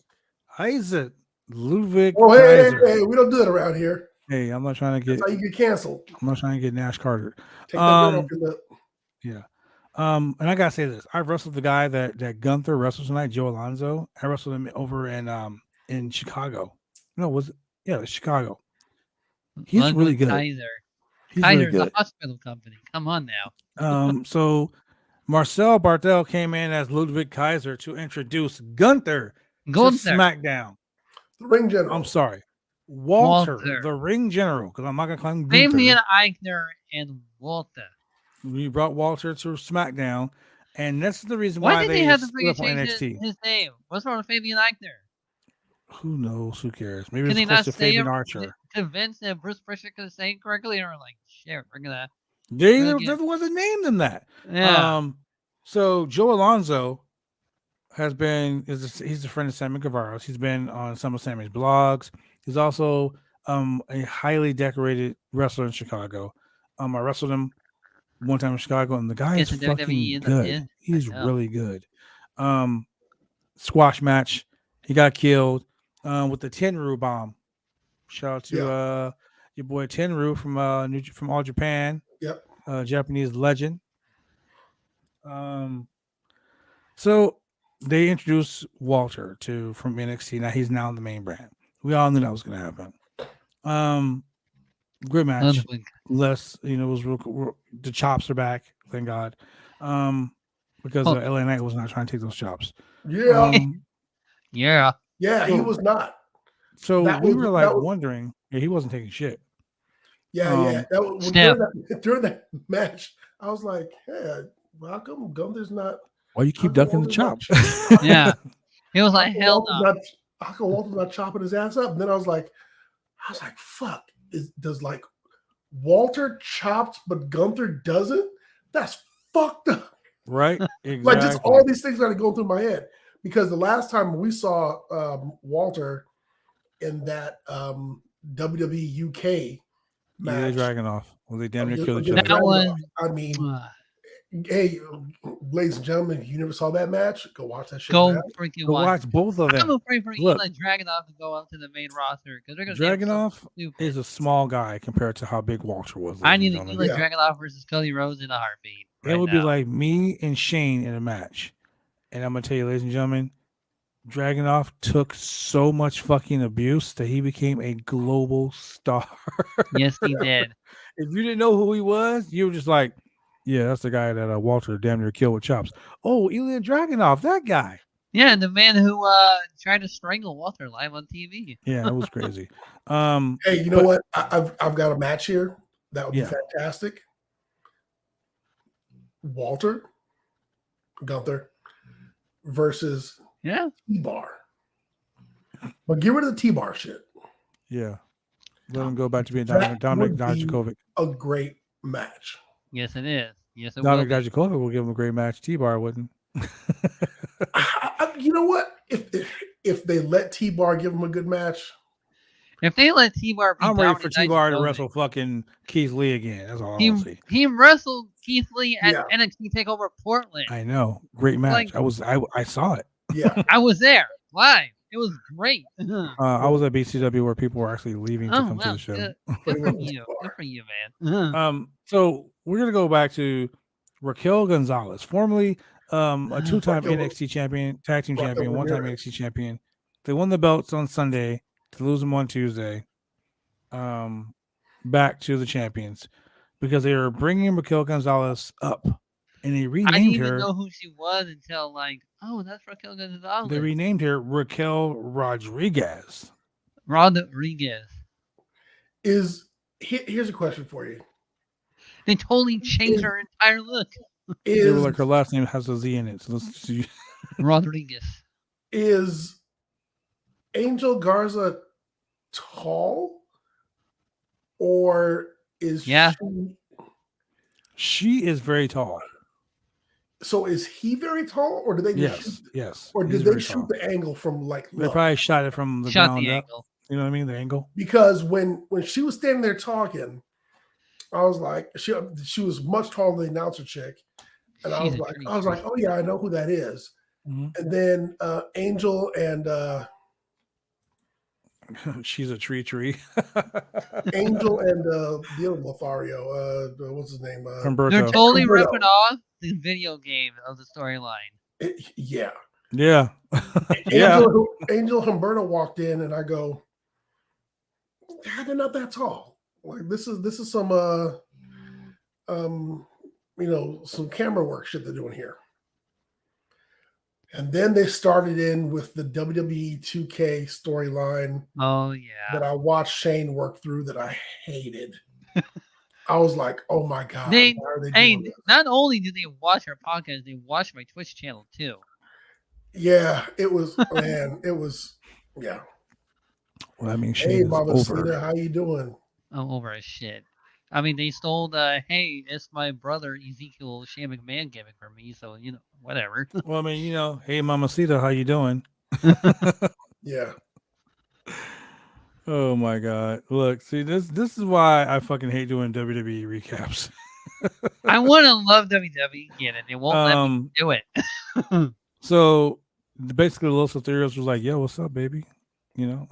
Kaiser Ludwig Oh, hey, Kaiser. we don't do it around here. Hey, I'm not trying to get. That's how you get canceled. I'm not trying to get Nash Carter. Take that girl off your lip. Yeah. And I gotta say this: I wrestled the guy that Gunther wrestled tonight, Joe Alonso. I wrestled him over in Chicago. No, was it? Yeah, it was Chicago. He's Ludwig really good. Kaiser. He's Kaiser's really good. a hospital company. Come on now. So Marcel Bartel came in as Ludwig Kaiser to introduce Gunther to SmackDown. The ring general. I'm sorry. Walter, the ring general, because I'm not gonna call him Gunther. Fabian Eichner and Walter. We brought Walter to SmackDown, and that's the reason Why why did they have to split up on change NXT. his name? What's wrong with Fabian Eichner? Who knows? Who cares? Maybe Can he it's close not to say Fabian it? Archer. Convinced that Bruce Prichard could say it correctly, or like, shit, we're gonna. There wasn't named them that. Yeah. So Joe Alonso he's a friend of Sammy Guevara's. He's been on some of Sammy's blogs. He's also a highly decorated wrestler in Chicago. I wrestled him one time in Chicago, and the guy is fucking good. He's really good. Squash match. He got killed with the Tenryu bomb. Shout out to your boy Tenryu from All Japan. Yep. Japanese legend. So they introduced Walter from NXT. Now he's now in the main brand. We all knew that was going to happen. Great match. Less, it was real. The chops are back. Thank God. Because LA Knight was not trying to take those chops. Yeah. Yeah, he was not. So we were wondering. Yeah, he wasn't taking shit. Yeah. During that match, I was like, hey, how come Gunther's not? Why you keep ducking the chops? Yeah. He was like, hell no. How come Walter's not chopping his ass up? And then I was like, fuck. Does like Walter chops, but Gunther doesn't? That's fucked up. Right? Exactly. Like just all these things that are going through my head. Because the last time we saw Walter in that WWE UK match, dragging off. Well, they damn near killed each other. That one. I mean, hey, ladies and gentlemen, if you never saw that match, go watch that shit. Go watch both of them. I'm afraid for Eli Dragunov to go up to the main roster because they're going to Dragunov is a small guy compared to how big Walter was. I need Eli Dragunov versus Cody Rhodes in a heartbeat. It would be like me and Shane in a match. And I'm going to tell you, ladies and gentlemen, Dragunov took so much fucking abuse that he became a global star. Yes, he did. If you didn't know who he was, you were just like, yeah, that's the guy that Walter damn near killed with chops. Oh, Ilya Dragunov, that guy. Yeah, the man who tried to strangle Walter live on TV. Yeah, it was crazy. Hey, you know what? I've got a match here that would be fantastic. Walter, Gunther versus T-Bar. But get rid of the T-Bar shit. Yeah. Let him go back to being Dominic Dijakovic. A great match. Yes, it is. Yes, it Dominic Dijakovic will give him a great match. T-Bar wouldn't. You know what? If they let T-Bar give him a good match. If they let T-Bar I'm ready for T-Bar to wrestle fucking Keith Lee again. That's all I want to see. He wrestled Keith Lee at NXT TakeOver Portland. I know. Great match. I saw it. Yeah. I was there live. It was great. I was at BCW where people were actually leaving to come to the show. Good for you. Good for you, man. So we're going to go back to Raquel Gonzalez, formerly a two-time NXT champion, tag team champion, one-time NXT champion. They won the belts on Sunday to lose them on Tuesday. Back to the champions because they were bringing Raquel Gonzalez up, and they renamed her. I didn't even know who she was until that's Raquel Gonzalez. They renamed her Raquel Rodriguez. Here's a question for you. They totally changed her entire look. They were like her last name has a Z in it. So let's see. Rodriguez. Is Angel Garza tall, or is she is very tall. So is he very tall, or did they just yes, or did they shoot the angle from like they probably shot it from the ground up. Angle. You know what I mean? The angle. Because when she was standing there talking, I was like, she was much taller than the announcer chick, and I was like, oh yeah, I know who that is. Mm-hmm. And then Angel and She's a tree. Angel and the other Lothario, what's his name? They're Humberto. totally Humberto. ripping off the video game of the storyline. Yeah. Yeah. Yeah. Angel Humberto walked in, and I go, they're not that tall. Like this is some some camera work shit they're doing here. And then they started in with the WWE 2K storyline. Oh yeah. That I watched Shane work through that I hated. I was like, oh my God. They, why are they hey, doing this? not only did they watch our podcast, they watched my Twitch channel too. Yeah, it was, man, it was, yeah. Well, I mean, Hey, Shane is Mama over. Cena, how you doing? I'm over as shit. I mean, they stole the, hey, it's my brother Ezekiel Shane McMahon gimmick for me, so, whatever. Well, I mean, hey, Mamacita, how you doing? Yeah. Oh my God! Look, see this is why I fucking hate doing WWE recaps. I want to love WWE again, and they won't let me do it. So basically, Los Lotharios was like, "Yo, what's up, baby?" And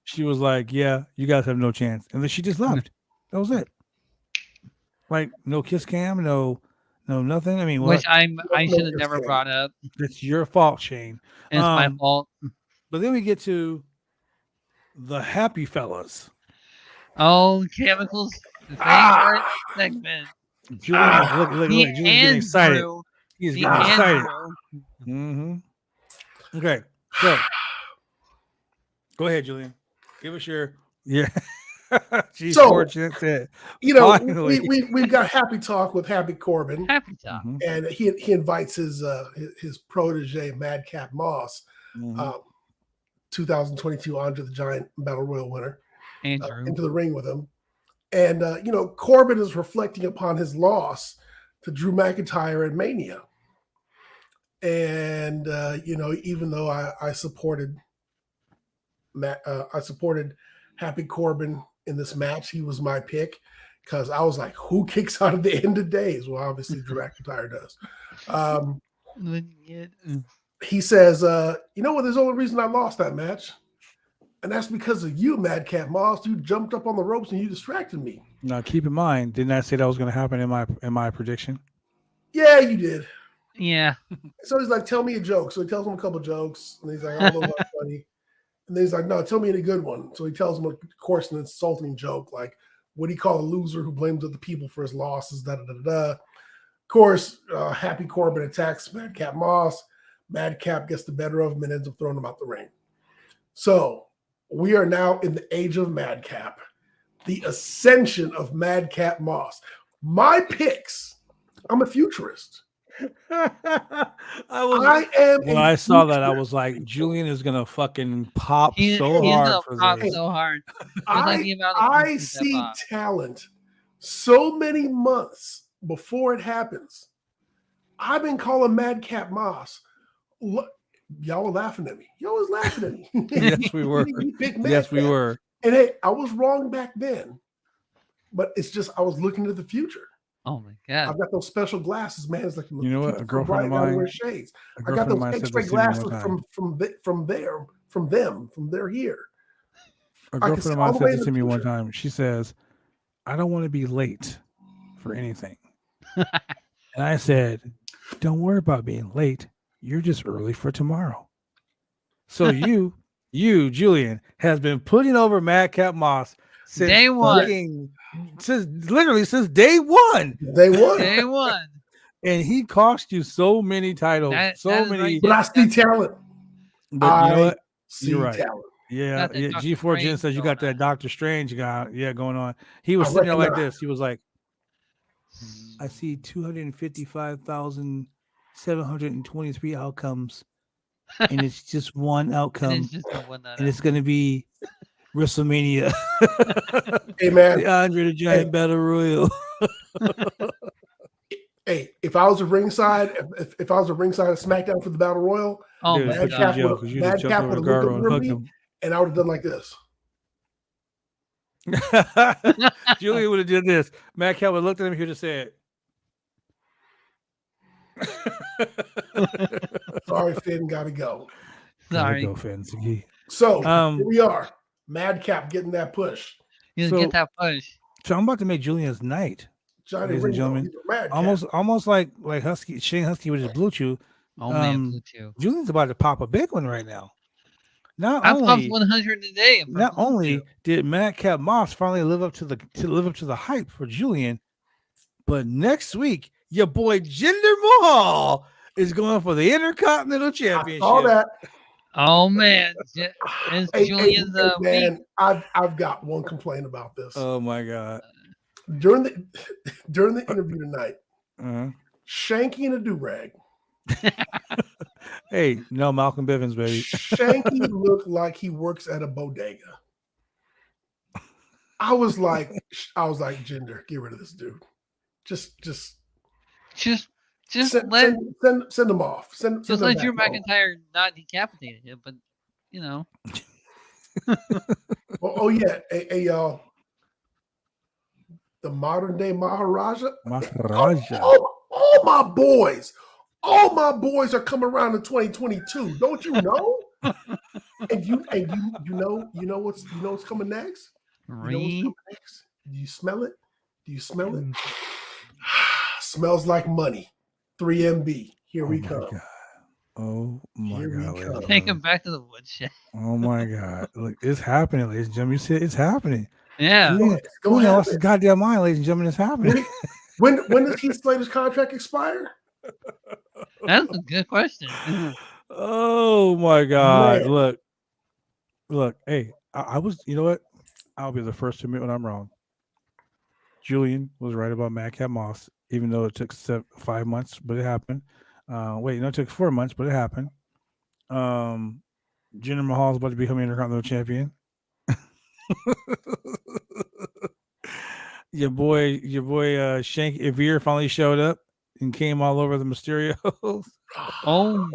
she was like, "Yeah, you guys have no chance," and then she just left. That was it. Like no kiss cam, no nothing. I mean, which I should have kiss never cam. brought up. It's your fault, Shane. And it's my fault. But then we get to the happy fellas. Oh, Chemical's favorite segment. Julian, look, Julian's getting excited. He's getting excited. Mm-hmm. Okay, so go ahead, Julian. Give us your She's So, fortunate that finally. we've got Happy Talk with Happy Corbin. Happy Talk. Mm-hmm. And he invites his protege, Madcap Moss, 2022 Andre the Giant Battle Royal winner, into the ring with him. And, Corbin is reflecting upon his loss to Drew McIntyre at Mania. And, even though I supported Happy Corbin in this match, he was my pick because I was like, who kicks out at the end of days? Well, obviously Drew McIntyre does. He says, you know what? There's the only reason I lost that match. And that's because of you, Madcap Moss. You jumped up on the ropes and you distracted me. Now, keep in mind, didn't I say that was going to happen in my prediction? Yeah, you did. Yeah. So he's like, tell me a joke. So he tells him a couple jokes. And he's like, oh, those are funny. And then he's like, no, tell me a good one. So he tells him, of course, an insulting joke. Like, what do you call a loser who blames other people for his losses? Da-da-da-da. Of course, Happy Corbin attacks Madcap Moss. Madcap gets the better of him and ends up throwing him out the ring. So we are now in the age of Madcap, the ascension of Madcap Moss. My picks, I'm a futurist. When I saw that, I was like, Julian is gonna fucking pop so hard. I see talent so many months before it happens. I've been calling Madcap Moss. Look, y'all were laughing at me. Y'all was laughing at me. Yes, we were. Yes, we were. And hey, I was wrong back then, but it's just I was looking to the future. Oh my God! I've got those special glasses, man. It's like you know what? A girlfriend of mine wear shades. I got those X-ray glasses from their here. A girlfriend of mine said this to me one time. She says, "I don't want to be late for anything," and I said, "Don't worry about being late. You're just early for tomorrow." So you, Julian, has been putting over Madcap Moss since day one. Since day one. Day one. And he cost you so many titles. Many. Right. But I see talent. But you know what? You're right. Talent. Yeah. G4 Jen says you got that Doctor Strange guy. Yeah, going on. He was sitting there like this. He was like, I see 255,723 outcomes. And it's just one outcome. And it's going to be WrestleMania. Hey man, the Andre the Giant Battle Royal. Hey, if I was a ringside, if I was a ringside of SmackDown for the Battle Royal, Madcap would have looked over me, and I would have done like this. Julia would have did this. Madcap would have looked at him. He would have said, "Sorry, Finn, gotta go." Sorry, go, Finn. So Um, here we are. Madcap getting that push. You So- get that push. So I'm about to make Julian's night, Johnny ladies and Ringo, gentlemen. he's a Madcap. Almost like Husky, Shane Husky with his Blue Chew. Oh man, Blue Um, Chew. Julian's about to pop a big one right now. Not I pumped only 100 a day. for Not Blue only Chew. did Madcap Moss finally live up to the hype for Julian, but next week your boy Jinder Mahal is going for the Intercontinental I Championship. saw that. Oh man, it's Hey, Julian's hey, week. man, I've got one complaint about this. Oh my god! During the interview tonight, Uh-huh. Shanky in a do-rag. Hey, no Malcolm Bivens, baby. Shanky looked like he works at a bodega. I was like, Jinder, get rid of this dude. Just Just send let him off. Send just him let back Drew home. McIntyre not decapitate him, but you know. Oh yeah, hey y'all. The modern day Maharaja. Maharaja. All my boys are coming around in 2022. Don't you know? and you know what's coming next? You know what's coming next? Do you smell it? Do you smell it? Smells like money. 3MB. Here we come. God. Oh my Here we god! ladies and come. Take gentlemen. him back to the woodshed. Oh my god! Look, it's happening, ladies and gentlemen. You see, it's happening. Yeah. Julian, It's gonna Julian lost his happen. goddamn mind, ladies and gentlemen. It's happening. When does Heath Slater's contract expire? That's a good question. Oh my god! Man. Look. Hey, I was. You know what? I'll be the first to admit when I'm wrong. Julian was right about Madcap Moss, even though it took 5 months, but it happened. It took 4 months, but it happened. Jinder Mahal is about to become Intercontinental Champion. your boy, Xavier finally showed up and came all over the Mysterios. Oh,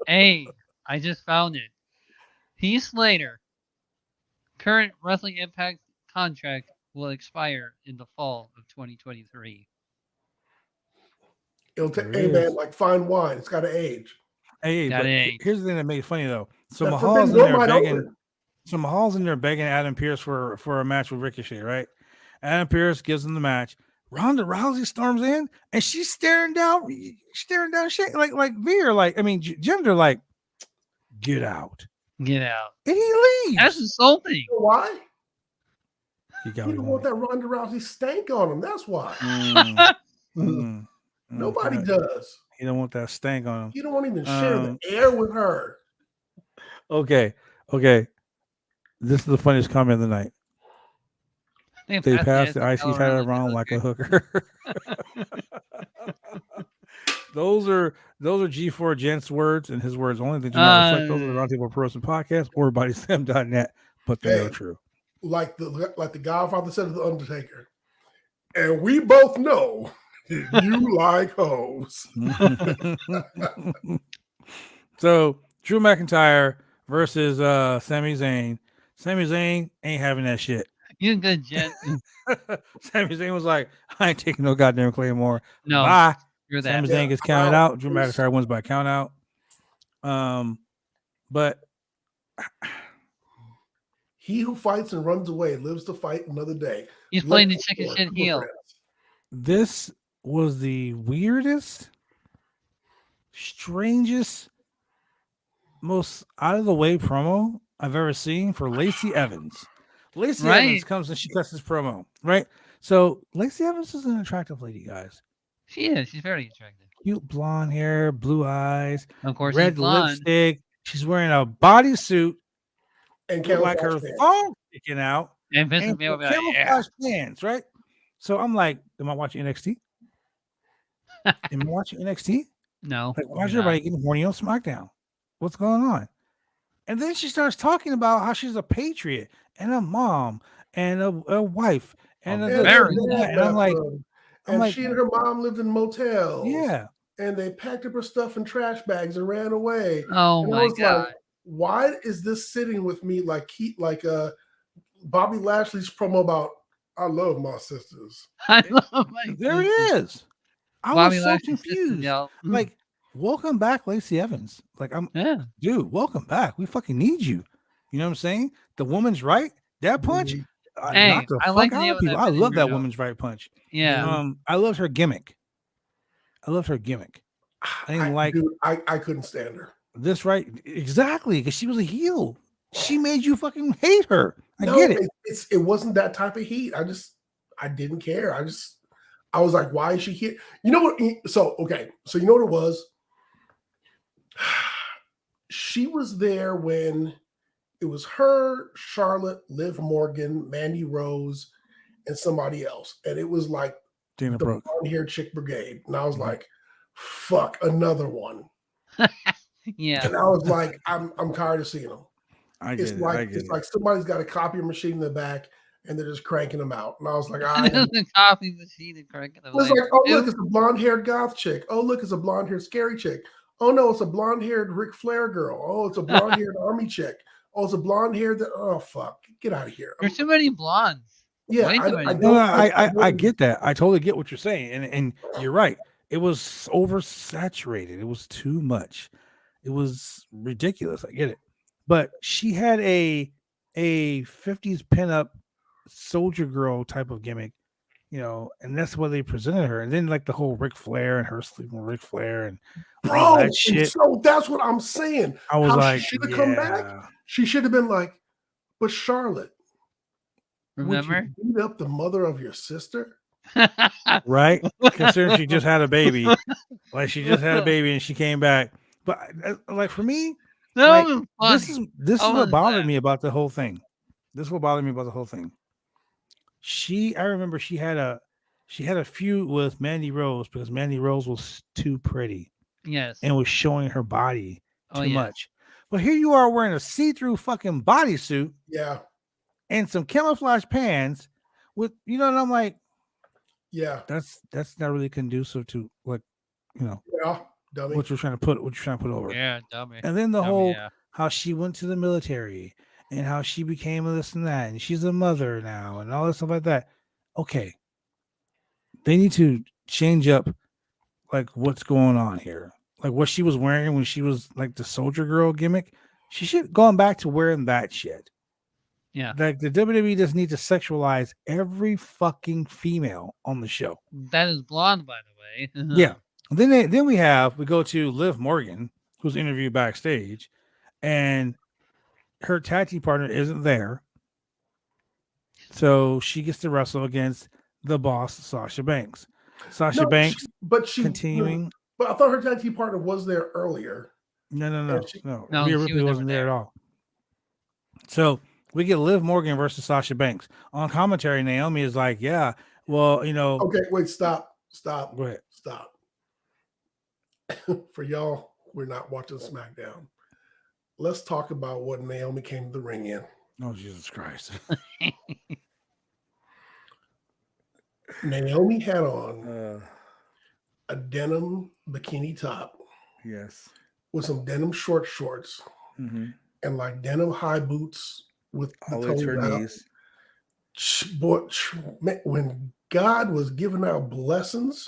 hey, I just found it. Heath Slater, current Wrestling Impact contract will expire in the fall of 2023. It'll take, There hey it man, is. like fine wine, it's got to age. Hey, That but ain't. here's the thing that made it funny though. So That Mahal's forbidden in door there might begging. open. So Mahal's in there begging Adam Pearce for a match with Ricochet, right? Adam Pearce gives him the match. Ronda Rousey storms in and she's staring down Shane, like Veer, Jinder, like, get out. Get out. And he leaves. That's insulting. You know why? He got He what he don't want wanted. that Ronda Rousey stank on him. That's why. Nobody Okay. does. He don't want that stank on him. You don't want to even share Um, the air with her. Okay. This is the funniest comment of the night. They passed the IC title around like a hooker. Those are G4 Gents words and his words only. They do not reflect those of the Roundtable Pro Wrestling Podcast or BodySlam.net, but they are Hey. true. Like the Godfather said to the Undertaker. And we both know you like hoes. So Drew McIntyre versus Sami Zayn. Sami Zayn ain't having that shit. You good, Jen? Sami Zayn was like, I ain't taking no goddamn Claymore. No, Bye. you're that. Sami Yeah, Zayn gets counted wow. out. Drew McIntyre wins by count out. But He who fights and runs away lives to fight another day. He's Let playing the the chicken Lord shit come heel. around. this was the weirdest, strangest, most out of the way promo I've ever seen for Lacey Evans. Lacey Right. Evans comes and she cuts this promo, right? So Lacey Evans is an attractive lady, guys. She is. She's very attractive. Cute blonde hair, blue eyes, Of course, red she's blonde. lipstick. She's wearing a bodysuit And with like her camouflage pants. thong sticking out. And Vince And McMahon will be some like, yeah. camouflage pants, right? So I'm like, am I watching NXT? Am I watching NXT? No. Like, why is you're not. everybody getting horny on SmackDown? What's going on? And then she starts talking about how she's a patriot and a mom and a wife and Oh, a And this very and their that. And I'm like, bathroom. And she and her mom lived in motels. yeah. And they packed up her stuff in trash bags and ran away. Oh And I my was god. like, why is this sitting with me like Bobby Lashley's promo about I love my sisters? I love my There it is. I Bobby was so Lashley's sisters, confused. y'all. Like, welcome back, Lacey Evans. Like, yeah. dude, welcome back. We fucking need you. You know what I'm saying? The woman's right. That punch Hey, knocked the I fuck like the out name of of that people. I love maneuver, that though. woman's right punch. Yeah. I love her gimmick. I didn't like Dude, I couldn't stand her. this right exactly because she was a heel. She made you fucking hate her. I No, get it. It wasn't that type of heat. I didn't care. I was like, why is she here? You know what? So you know what it was? She was there when it was her, Charlotte, Liv Morgan, Mandy Rose, and somebody else. And it was like Dana the Brooke. blonde-haired chick brigade. And I was like, fuck, another one. Yeah. And I was like, I'm tired of seeing them. I It's get like it. like somebody's got a copy machine in the back and they're just cranking them out. And I was like, There's a copy machine and cranking it's like, oh look, it's a blonde-haired goth chick. Oh look, it's a blonde-haired scary chick. Oh no, it's a blonde-haired Ric Flair girl. Oh, it's a blonde-haired army chick. Oh, it's a blonde-haired. Oh fuck, get out of here. There's too many blondes. Yeah, Way too many. I get that. I totally get what you're saying, and you're right. It was oversaturated. It was too much. It was ridiculous. I get it, but she had a 50s pinup soldier girl type of gimmick, and that's what they presented her. And then like the whole Ric Flair and her sleeping with Ric Flair and all bro, that shit. so that's what I'm saying. I was like, she should have come back. She should have been like, but Charlotte, Remember? would you beat up the mother of your sister? right? Considering she just had a baby, like she just had a baby and she came back. But like for me, No, like, this is what bothered me about the whole thing. This is what bothered me about the whole thing. I remember she had a feud with Mandy Rose because Mandy Rose was too pretty. Yes. And was showing her body too much. But here you are wearing a see-through fucking bodysuit. Yeah. And some camouflage pants with, and I'm like, yeah, that's not really conducive to yeah, dummy. what you're trying to put over. Yeah, dummy. And then the whole how she went to the military and how she became this and that, and she's a mother now and all this stuff like that. Okay. They need to change up like what's going on here. Like what she was wearing when she was like the soldier girl gimmick. She should have gone back to wearing that shit. Yeah. Like the WWE just need to sexualize every fucking female on the show. That is blonde, by the way. Yeah. Then we go to Liv Morgan, who's interviewed backstage, and her tag team partner isn't there. So she gets to wrestle against the boss, Sasha Banks. Banks, continuing. But I thought her tag team partner was there earlier. No. Rhea Ripley wasn't there at all. So we get Liv Morgan versus Sasha Banks. On commentary, Naomi is like, yeah, well, Okay, wait, stop. Go ahead. Stop. For y'all, we're not watching SmackDown. Let's talk about what Naomi came to the ring in. Oh, Jesus Christ. Naomi had on a denim bikini top. Yes. With some denim shorts. Mm-hmm. And like denim high boots with the toes her out. knees. Boy, when God was giving out blessings,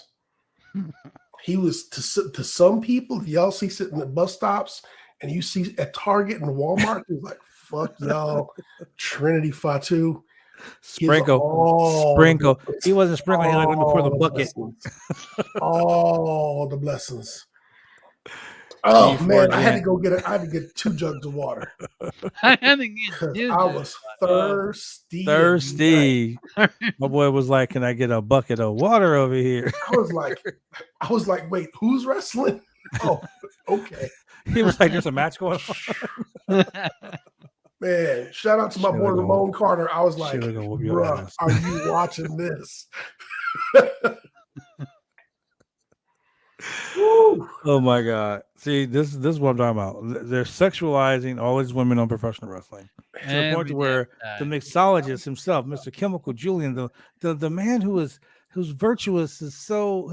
he was to some people. Y'all see sitting at bus stops, and you see at Target and Walmart. He's like, "Fuck y'all, Trinity Fatu." Sprinkle. He wasn't sprinkling. He like, let me pour the bucket. All the blessings. Oh man, I had to get 2 jugs of water. I had to get I was thirsty. My boy was like, "Can I get a bucket of water over here?" I was like, wait, who's wrestling? Oh, okay. He was like, "There's a match going on." Man, shout out to my boy Ramon Carter. I was like, bruh, are you watching this? Oh my God. See, this is what I'm talking about. They're sexualizing all these women on professional wrestling to the point to where the mixologist himself, Mr. Chemical Julian, the man whose virtue is so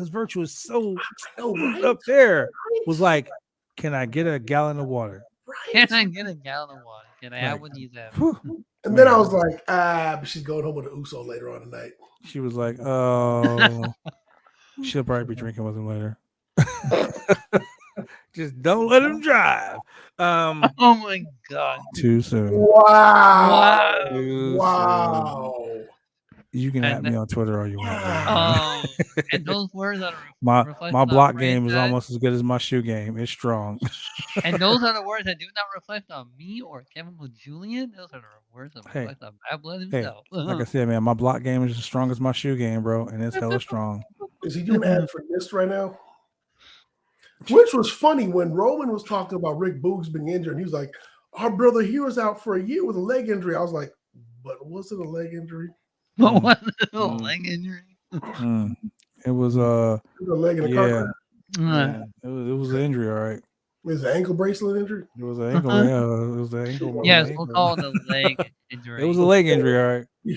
up there, was like, "Can I get a gallon of water?" Can I get a gallon of water? Can I have one of these? And then I was like, but she's going home with an Uso later on tonight. She was like, "Oh, she'll probably be drinking with him later." Just don't let him drive. Oh my god. Too soon. Wow. Too Wow. soon. You can And at me on Twitter all you want. Oh, and those words that are My reflected block on game is Brandon, almost as good as my shoe game. It's strong. and those are the words that do not reflect on me or Kevin Julian. Those are the words that Hey, reflect on Bad Blood Hey, himself. like I said, man, my block game is as strong as my shoe game, bro, and it's hella strong. Is he doing ads for this right now? Which was funny when Roman was talking about Rick Boogs being injured. And he was like, our brother here was out for a year with a leg injury. I was like, but was it a leg injury? What was it? A leg injury? It was It was a leg in a car crash. yeah. It was an injury, all right. Was it an ankle bracelet injury? It was an ankle. Yeah, it was an ankle. Yes, ankle. we'll call it a leg injury. It was a leg injury, all right. He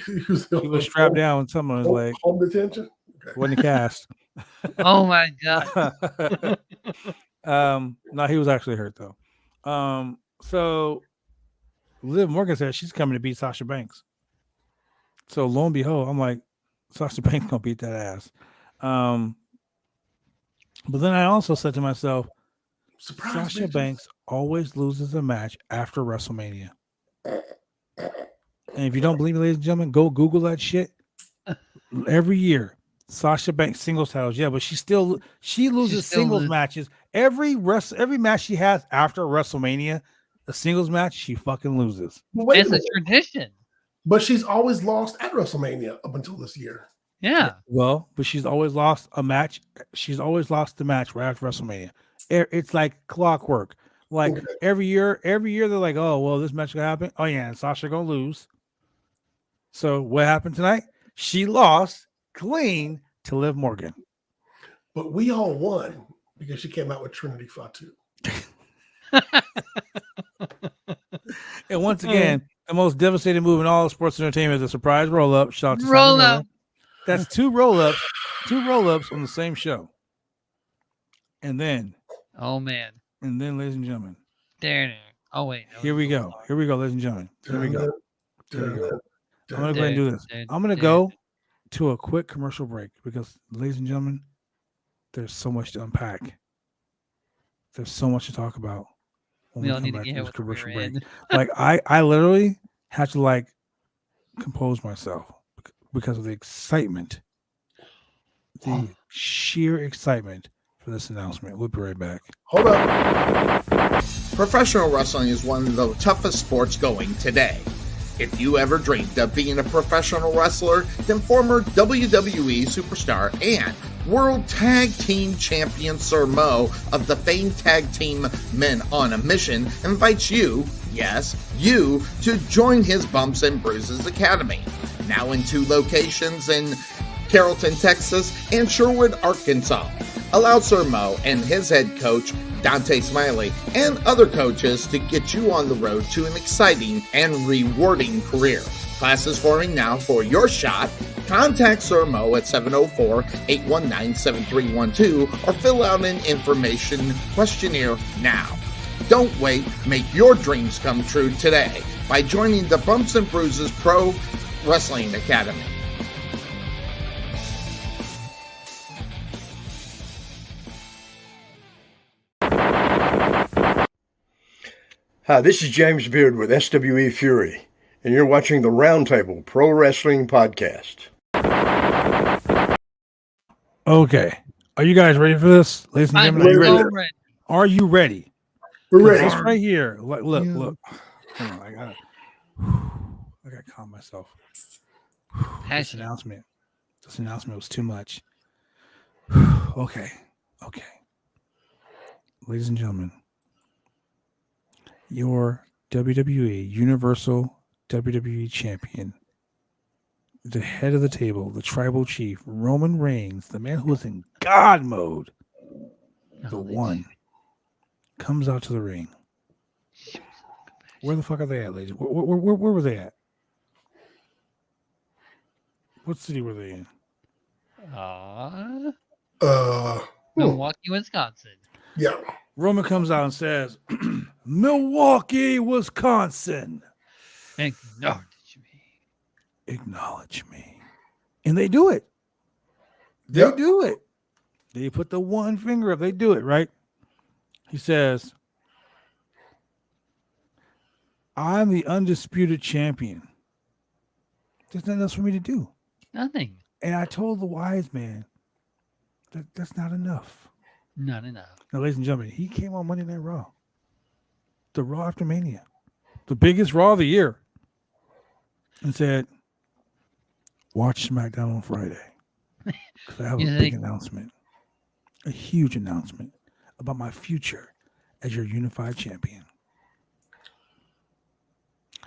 He was strapped down with something on his leg. Home detention? Okay. Wasn't a cast. Oh my god. No, he was actually hurt though. So Liv Morgan said she's coming to beat Sasha Banks. So lo and behold, I'm like, Sasha Banks gonna beat that ass. But then I also said to myself, Surprise, Sasha bitches. Banks always loses a match after WrestleMania. And if you don't believe me, ladies and gentlemen, go Google that shit. Every year, Sasha Banks singles titles, yeah, but she loses singles matches. Every match she has after WrestleMania, a singles match, she fucking loses. Wait a It's a minute. tradition. But she's always lost at WrestleMania up until this year. Yeah. Well, but she's always lost a match. She's always lost the match right after WrestleMania. It's like clockwork. Like Okay. every year they're like, oh well, this match gonna happen. Oh yeah, and Sasha gonna lose. So what happened tonight? She lost clean to Liv Morgan. But we all won because she came out with Trinity Fatu. And once again, the most devastating move in all of sports entertainment is a surprise roll-up. Shout out to Sami Roll Miller. up. That's two roll-ups on the same show. And then, Oh man. ladies and gentlemen, There. Oh wait. that here was we the go. Here we go, ladies and gentlemen. Here we go. Here we go. I'm gonna go ahead and do this. I'm gonna go to a quick commercial break because, ladies and gentlemen, there's so much to unpack. There's so much to talk about when We we all come need to back get to hit this with the commercial rear break. end. Like I literally had to like compose myself because of the excitement, the sheer excitement for this announcement. We'll be right back. Hold up. Professional wrestling is one of the toughest sports going today. If you ever dreamed of being a professional wrestler, then former WWE superstar and World Tag Team Champion Sir Mo of the famed tag team Men on a Mission invites you, yes, you, to join his Bumps and Bruises Academy. Now in 2 locations in Carrollton, Texas and Sherwood, Arkansas. Allow Sir Mo and his head coach, Dante Smiley, and other coaches to get you on the road to an exciting and rewarding career. Classes forming now for your shot. Contact Sir Mo at 704-819-7312 or fill out an information questionnaire now. Don't wait, make your dreams come true today by joining the Bumps and Bruises Pro Wrestling Academy. Hi, this is James Beard with SWE Fury, and you're watching the Roundtable Pro Wrestling Podcast. Okay. Are you guys ready for this? Ladies and I'm gentlemen, are you so ready? ready. Are you ready? We're 'Cause ready. This right here. Look. Hold on, I gotta calm myself. This Passion. announcement was too much. Okay. Ladies and gentlemen, your WWE Universal WWE Champion, the head of the table, the tribal chief, Roman Reigns, the man who is in God mode, the one, comes out to the ring. Where the fuck are they at, ladies? Where were they at? What city were they in? Milwaukee, Wisconsin. Yeah. Roman comes out and says, Milwaukee, Wisconsin. Acknowledge me. And they do it. They Yep. do it. They put the one finger up. They do it, right? He says, I'm the undisputed champion. There's nothing else for me to do. Nothing. And I told the wise man that that's not enough. Not enough. Now, ladies and gentlemen, he came on Monday Night Raw. The Raw after Mania. The biggest Raw of the year. And said, watch SmackDown on Friday. Because I have a big announcement. A huge announcement about my future as your unified champion.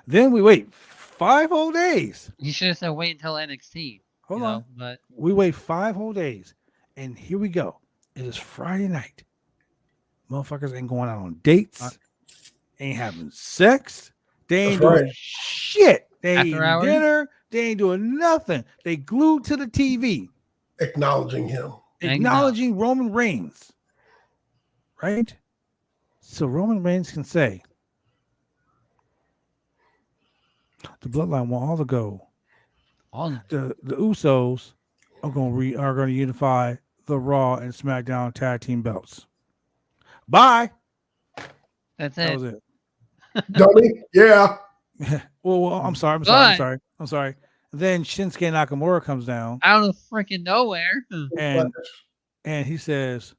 Then we wait 5 whole days. You should have said wait until NXT. Hold on. But we wait 5 whole days. And here we go. It is Friday night. Motherfuckers ain't going out on dates. Ain't having sex. They ain't doing shit. They ain't eating dinner. They ain't doing nothing. They glued to the TV. Acknowledging him. Acknowledging Roman Reigns. Right? So Roman Reigns can say, the bloodline want all to go. The Usos are going to unify the Raw and SmackDown tag team belts. Bye. That's it. That was it. Dummy. Yeah. well, I'm sorry. Then Shinsuke Nakamura comes down out of freaking nowhere, and he says,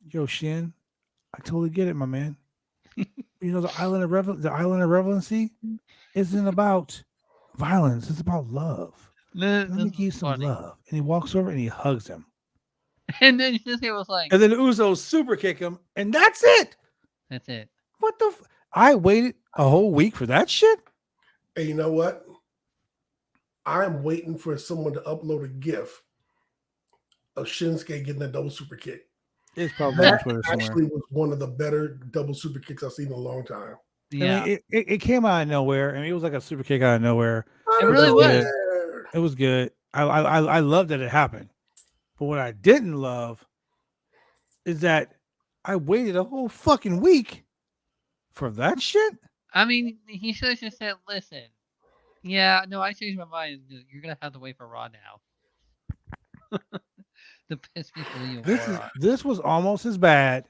"Yo, Shin, I totally get it, my man. The island of relevancy isn't about violence; it's about love. Let me give you some love." And he walks over and he hugs him. And then Shinsuke was like, and then the Usos super kick him, and that's it. That's it. What the? I waited a whole week for that shit. Hey, you know what? I'm waiting for someone to upload a GIF of Shinsuke getting a double super kick. It's probably that actually was one of the better double super kicks I've seen in a long time. Yeah, I mean, it came out of nowhere. I mean, it was like a super kick out of nowhere. It really was. It was good. I love that it happened. But what I didn't love is that I waited a whole fucking week for that shit. I mean, he should have just said, "Listen, yeah, no, I changed my mind. You're gonna have to wait for Raw now." The piss people this was almost as bad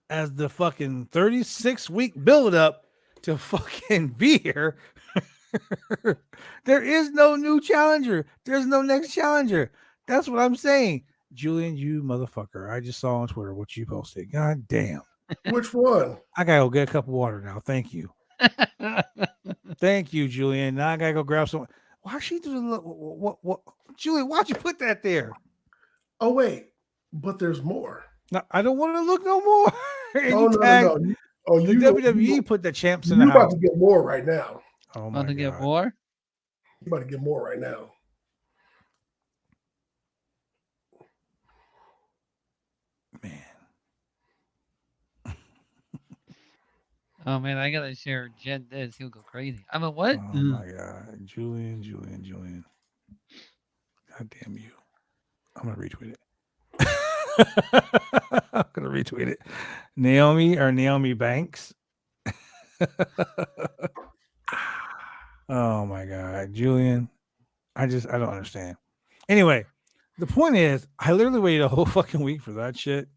as the fucking 36-week build-up to fucking Veer. There is no new challenger. There's no next challenger. That's what I'm saying. Julian, you motherfucker. I just saw on Twitter what you posted. God damn. Which one? I gotta go get a cup of water now. Thank you. Thank you, Julian. Now I gotta go grab some. Why she doing what? Julian, why'd you put that there? Oh, wait. But there's more. No, I don't want to look no more. No. Oh, the WWE put the champs in the house. You're about to get more right now. Oh my God. Get more? You're about to get more right now. Man. Oh man, I gotta share Jen this. He'll go crazy. I mean, what? Oh my God, Julian. God damn you! I'm gonna retweet it. I'm gonna retweet it. Naomi Banks. Oh my God, Julian. I don't understand. Anyway, the point is, I literally waited a whole fucking week for that shit.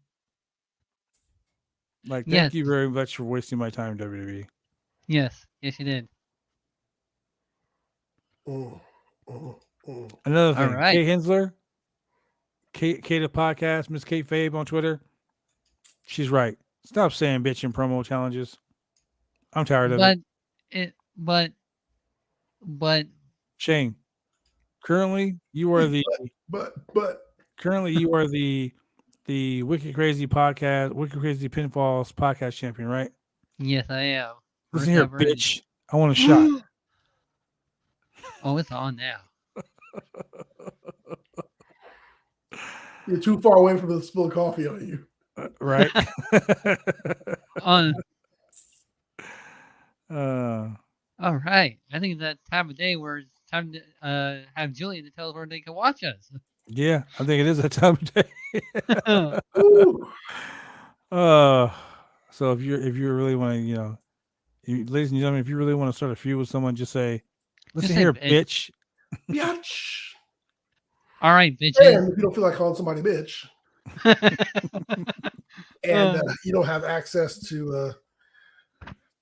Like, thank you very much for wasting my time, WWE. Yes, you did. Another thing, right. Kate Hensler, Kate the podcast, Miss Kate Fabe on Twitter. She's right. Stop saying bitch in promo challenges. I'm tired of it. But Shane, currently you are the Wicked Crazy Pinfalls podcast champion, right? Yes, I am. Listen here, bitch. I want a shot. Oh, it's on now. You're too far away from the spilled coffee on you. Right? All right. I think that time of day where it's time to have Julian to tell us where they can watch us. Yeah, I think it is that time of day. So if you really want to, ladies and gentlemen, if you really want to start a feud with someone, just say, "Listen here, bitch." Bitch. All right, bitches. And if you don't feel like calling somebody bitch. and you don't have access to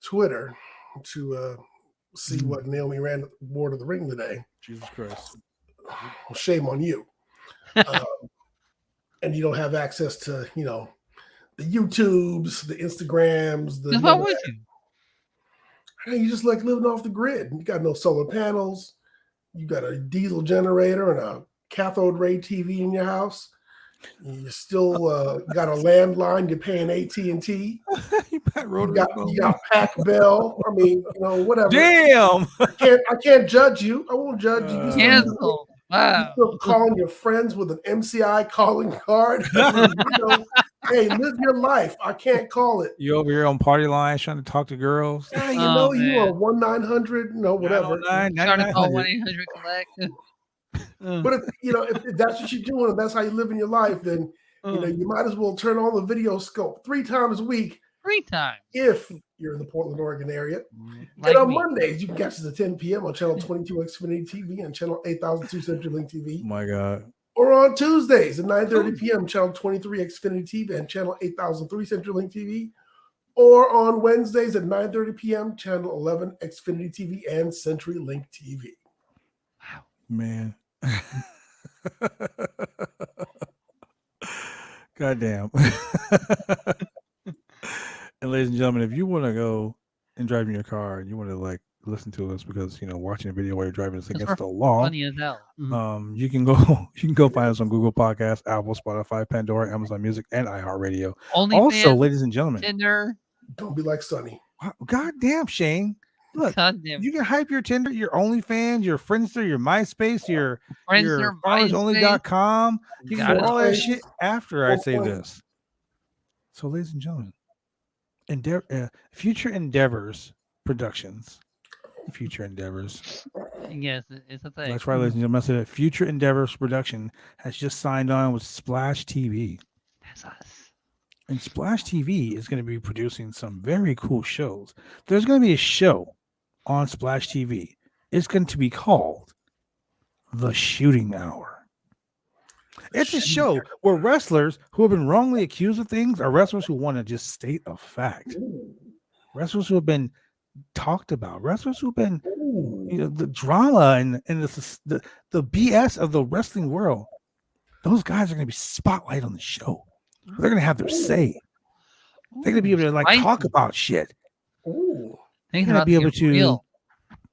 Twitter to see what Naomi ran wore to the ring today. Jesus Christ. Well, shame on you. And you don't have access to, the YouTubes, the Instagrams, the Why would you? Hey, you just like living off the grid. You got no solar panels. You got a diesel generator and a cathode ray TV in your house. You still got a landline. You're paying AT&T. You got Pac Bell. I mean, whatever. Damn. I can't judge you. I won't judge you. Cancel. Wow. You still calling your friends with an MCI calling card. Hey, live your life. I can't call it. You over here on party lines trying to talk to girls? Yeah, you are 1-900, whatever. Trying to call 1-800-COLLECT. But if that's what you're doing and that's how you live in your life, then you might as well turn on the video scope 3 times a week. 3 times. If you're in the Portland, Oregon area. Like and on me. Mondays, you can catch us at 10 p.m. on Channel 22 Xfinity TV and Channel 8002 CenturyLink TV. Oh my God. Or on Tuesdays at 9:30 p.m. Channel 23 Xfinity TV and Channel 8003 CenturyLink TV. Or on Wednesdays at 9:30 p.m. Channel 11 Xfinity TV and CenturyLink TV. Wow. Man. Goddamn. And ladies and gentlemen, if you want to go and drive in your car and you want to listen to us because watching a video while you're driving is against the law. Funny as hell. You can go find us on Google Podcasts, Apple, Spotify, Pandora, Amazon Music, and iHeartRadio. Also, ladies and gentlemen, Tinder. Don't be like Sonny. God damn, Shane. Look, you can hype your Tinder, your OnlyFans, your Friendster, your MySpace, your FarmersOnly.com. You can do all that shit after I say this. So, ladies and gentlemen, Future Endeavors Productions. Future Endeavors. Yes, it's a thing. That's right, ladies and gentlemen. I said that Future Endeavors Production has just signed on with Splash TV. That's us. And Splash TV is going to be producing some very cool shows. There's going to be a show on Splash TV. It's going to be called The Shooting Hour. It's a show where wrestlers who have been wrongly accused of things are wrestlers who want to just state a fact. Wrestlers who have been talked about, wrestlers who've been the drama and the BS of the wrestling world. Those guys are going to be spotlight on the show. They're going to have their say. They're going to be able to talk about shit. Ooh. They're going to be able to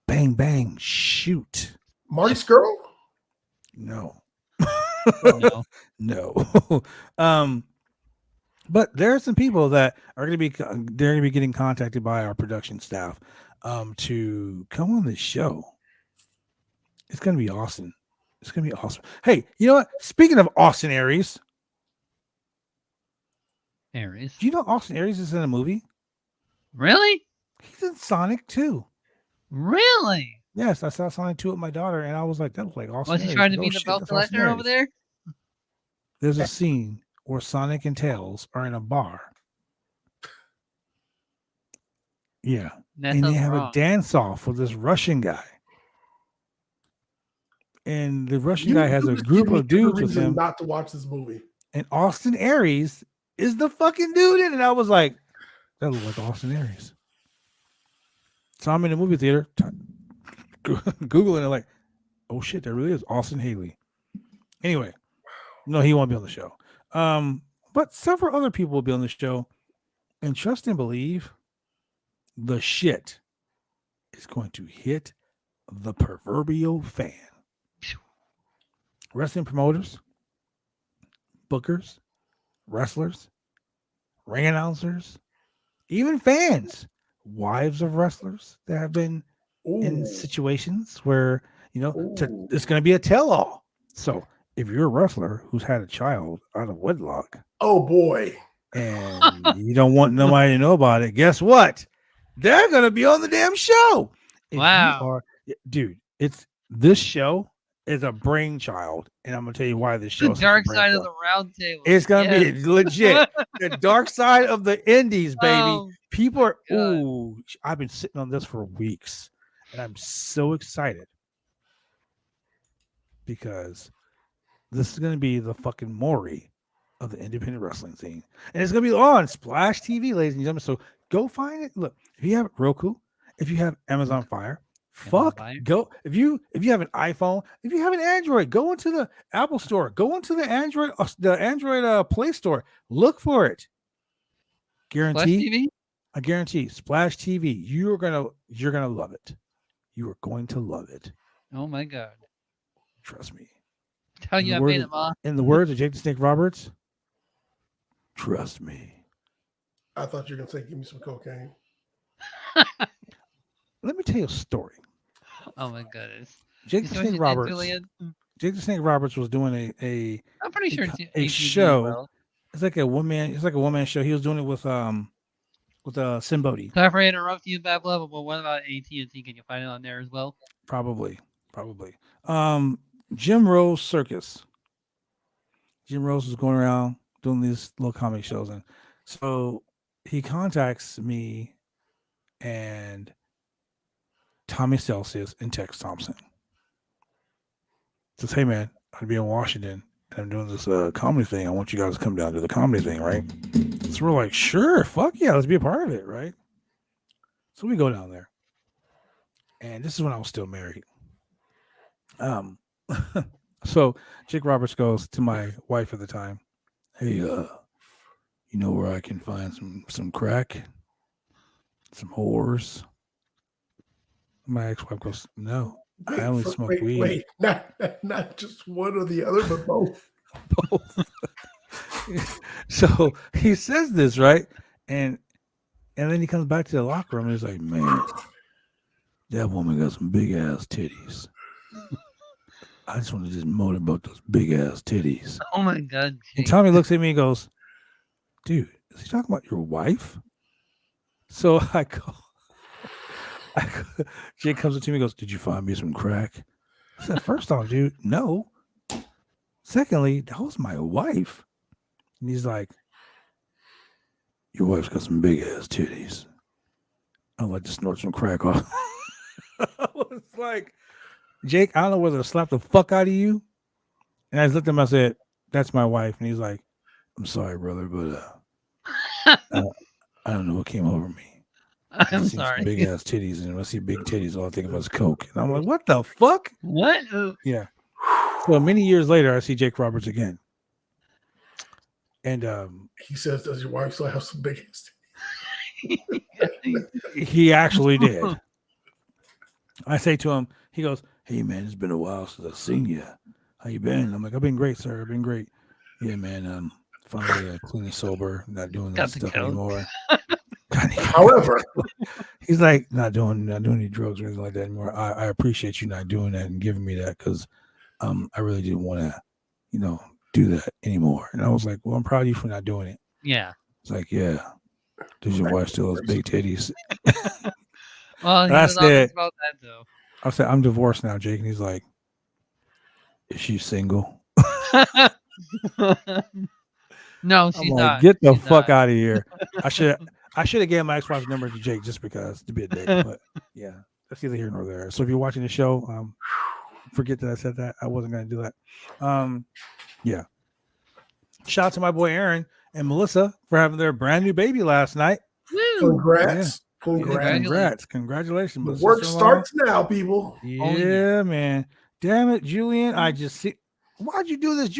bang bang shoot. Marty Skrull? No. No. But there are some people that are going to be getting contacted by our production staff to come on this show. It's going to be awesome. It's going to be awesome. Hey, you know what? Speaking of Austin Aries. Do you know Austin Aries is in a movie? Really? He's in Sonic 2. Really? Yes, I saw Sonic 2 with my daughter, and I was like, that was like Austin Was he trying to be the belt collector over there? There's a scene where Sonic and Tails are in a bar. Yeah. And they have a dance-off with this Russian guy. And the Russian guy has a group of dudes with him. Not to watch this movie. And Austin Aries is the fucking dude in it. And I was like, that looks like Austin Aries. So I'm in the movie theater, Googling it like, oh shit, that really is Austin Haley. Anyway, no, he won't be on the show. But several other people will be on the show. And trust and believe, the shit is going to hit the proverbial fan. Wrestling promoters, bookers, wrestlers, ring announcers, even fans, wives of wrestlers that have been in situations where, it's going to be a tell-all. So if you're a wrestler who's had a child out of wedlock, oh boy, and you don't want nobody to know about it, guess what? They're going to be on the damn show. Wow. Dude, this show is a brainchild, and I'm gonna tell you why this show. The dark side of the round table. It's gonna be legit. The dark side of the indies, baby. Oh, people are. Ooh, I've been sitting on this for weeks, and I'm so excited because this is gonna be the fucking Maury of the independent wrestling scene. And it's going to be on Splash TV, ladies and gentlemen. So go find it. Look, if you have Roku, if you have Amazon Fire, go. If you have an iPhone, if you have an Android, go into the Apple Store, go into the Android Play Store, look for it. Guarantee. I guarantee Splash TV. You're gonna love it. You are going to love it. Oh my God! Trust me. Tell you I made it, Ma. In the words of Jake the Snake Roberts, trust me. I thought you were gonna say, "Give me some cocaine." Let me tell you a story. Oh my goodness! Jake the Snake Roberts. Jake the Snake Roberts was doing I'm pretty sure it's a show. Well. It's like a one-man show. He was doing it with Sin Bodhi. Sorry for interrupting you, Bad Blood, but what about AT&T? Can you find it on there as well? Probably. Jim Rose Circus. Jim Rose was going around doing these little comic shows, and so he contacts me and Tommy Celsius and Tex Thompson. Says, "Hey man, I'll be in Washington. I'm doing this comedy thing. I want you guys to come down to the comedy thing, right?" So we're like, sure, fuck yeah, let's be a part of it, right? So we go down there. And this is when I was still married. So Jake Roberts goes to my wife at the time, "Hey, you know where I can find some crack? Some whores?" My ex-wife goes, "No. I only smoke weed." Wait, not just one or the other, but both. Both. So he says this, right? And then he comes back to the locker room and he's like, "Man, that woman got some big ass titties. I just want to just moan about those big ass titties." Oh my God. Jake. And Tommy looks at me and goes, "Dude, is he talking about your wife?" So I go, Jake comes up to me and goes, "Did you find me some crack?" I said, "First off, dude, no. Secondly, that was my wife." And he's like, "Your wife's got some big ass titties. I'd like to snort some crack off." I was like, "Jake, I don't know whether to slap the fuck out of you." And I just looked at him, I said, "That's my wife." And he's like, "I'm sorry, brother, but I don't know what came over me. I'm sorry. Big ass titties, and when I see big titties, all I think about is coke." And I'm like, "What the fuck?" What? Yeah. So many years later, I see Jake Roberts again, and he says, "Does your wife still have some big ass titties?" He actually did. I say to him, he goes, "Hey man, it's been a while since I've seen you. How you been?" I'm like, "I've been great, sir. I've been great." "Yeah, man. Finally clean and sober, not doing that stuff anymore." However, he's like, not doing any drugs or anything like that anymore. I appreciate you not doing that and giving me that, because I really didn't want to, do that anymore. And I was like, "Well, I'm proud of you for not doing it." Yeah. It's like, "Yeah. Does your wife still has big titties?" Well, he was honest about that, though. I said, "I'm divorced now, Jake." And he's like, "Is she single?" No, she's not. Get the fuck out of here. I should have gave my ex-wife's number to Jake just because to be a dick. But yeah, that's neither here nor there. So if you're watching the show, forget that I said that. I wasn't going to do that. Yeah. Shout out to my boy Aaron and Melissa for having their brand new baby last night. Woo. Congrats. Congratulations. The work starts now, people. Yeah, man. Damn it, Julian. I just see. Why'd you do this,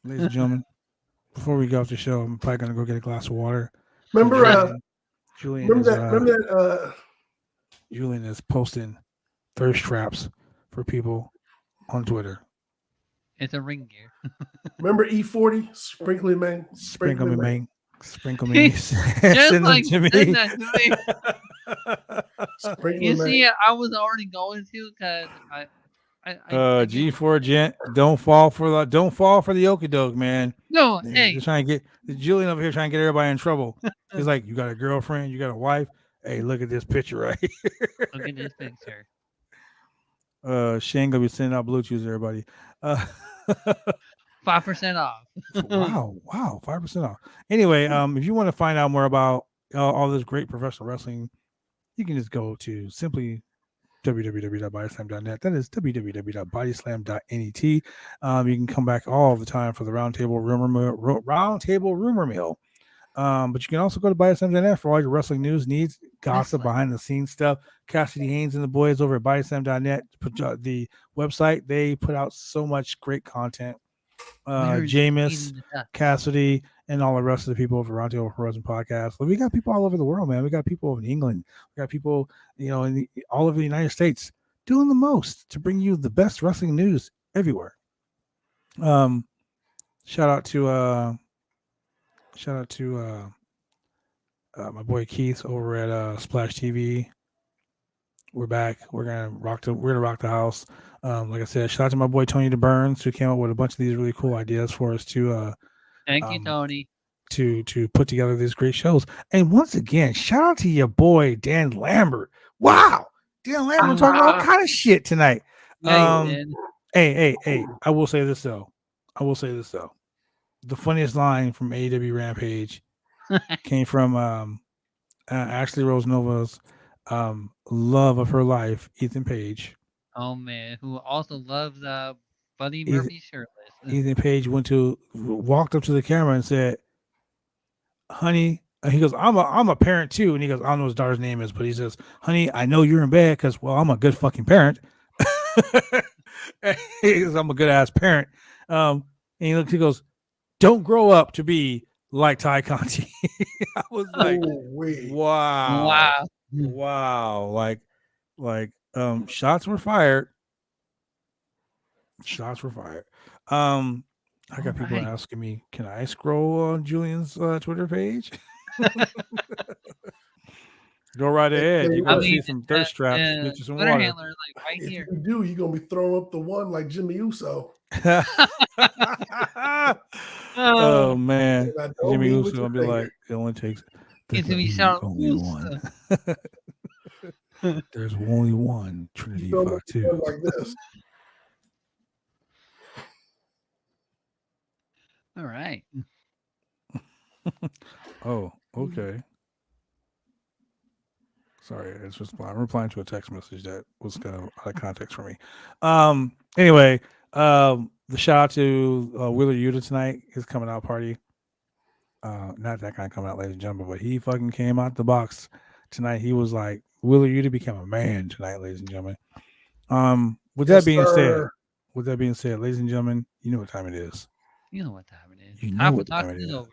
Ladies and gentlemen, before we go off the show, I'm probably going to go get a glass of water. Remember Julian is posting thirst traps for people on Twitter. It's a ring gear. Remember E40? Sprinkle me. Sprinkle me. Just like send that to me. You see, I was already going to, because I G4 gent, don't fall for the okie doke, man. No, hey, just trying to get Julian over here trying to get everybody in trouble. He's like, "You got a girlfriend, you got a wife. Hey, look at this picture right here. Look at this picture." Shane gonna be sending out Bluetooths, everybody. 5% off. Wow, 5% off. Anyway, if you want to find out more about all this great professional wrestling, you can just go to simply www.bodyslam.net. That is www.bodyslam.net. You can come back all the time for the Roundtable Rumor Mill. But you can also go to bodyslam.net for all your wrestling news, needs, gossip, behind the scenes stuff. Cassidy Haynes and the boys over at bodyslam.net, the website, they put out so much great content. Jameis, Cassidy, and all the rest of the people over Roundtable Pro Wrestling Podcast. We got people all over the world, man. We got people over in England. We got people, in all over the United States doing the most to bring you the best wrestling news everywhere. Shout out to my boy Keith over at Splash TV. We're back. We're gonna rock the house. Like I said, shout out to my boy Tony DeBurns, who came up with a bunch of these really cool ideas for us to thank you, Tony, to put together these great shows. And once again, shout out to your boy Dan Lambert. Wow, Dan Lambert talking all kind of shit tonight. Yeah, hey, I will say this though. The funniest line from AEW Rampage came from Ashley Rose Nova's love of her life, Ethan Page. Oh man, who also loves Buddy Murphy shirtless. Ethan Page walked up to the camera and said, "Honey," he goes, "I'm a parent too," and he goes, "I don't know what his daughter's name is, but he says, honey, I know you're in bed because, well, I'm a good fucking parent." He goes, "I'm a good ass parent." And he goes, "Don't grow up to be like Ty Conti." I was like, wow. Like, shots were fired. I got people asking me, can I scroll on Julian's Twitter page? Go right ahead. You're going to see some thirst traps. Get you some water. Handler, right if here. you do, you're going to be throwing up the one like Jimmy Uso. Oh, man. Jimmy Uso going to be like, it only takes only one. There's only one Trinity Fuck 2. Like this. All right. Oh, okay. Sorry, I'm replying to a text message that was kind of out of context for me. Anyway, the shout out to Wheeler Yuta tonight, his coming out party. Not that kind of coming out, ladies and gentlemen, but he fucking came out the box tonight. He was like, Wheeler Yuta became a man tonight, ladies and gentlemen. With that being said, ladies and gentlemen, you know what time it is. You know what time it is. You know what time it is. Over.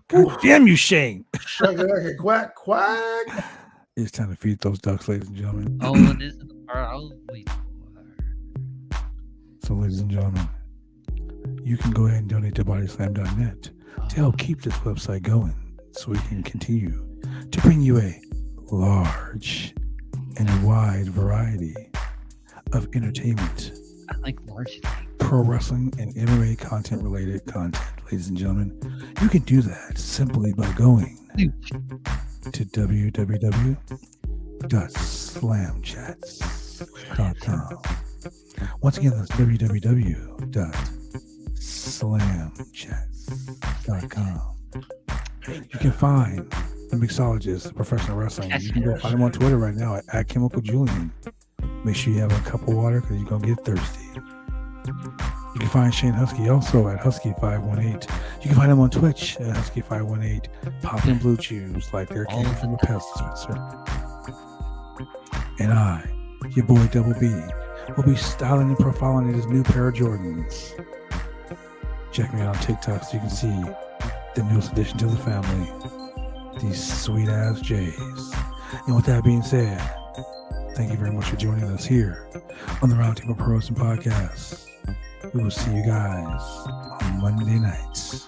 God damn you, Shane. Quack, quack. It's time to feed those ducks, ladies and gentlemen. Oh, this is the part I was waiting for. So, ladies and gentlemen, you can go ahead and donate to bodyslam.net to help keep this website going so we can continue to bring you a large and a wide variety of entertainment. I like large things. Pro wrestling and MMA content related content, ladies and gentlemen. You can do that simply by going to www.slamchats.com. Once again, that's www.slamchats.com. You can find the mixologist, the professional wrestling. You can go find him on Twitter right now at Chemical Julian. Make sure you have a cup of water because you're going to get thirsty. You can find Shane Husky also at Husky518. You can find him on Twitch at Husky518. Popping blue chews like they're came from a pest dispenser. And I, your boy Double B, will be styling and profiling in his new pair of Jordans. Check me out on TikTok so you can see the newest addition to the family. These sweet ass J's. And with that being said, thank you very much for joining us here on the Roundtable Pro Wrestling Podcast. We will see you guys on Monday nights.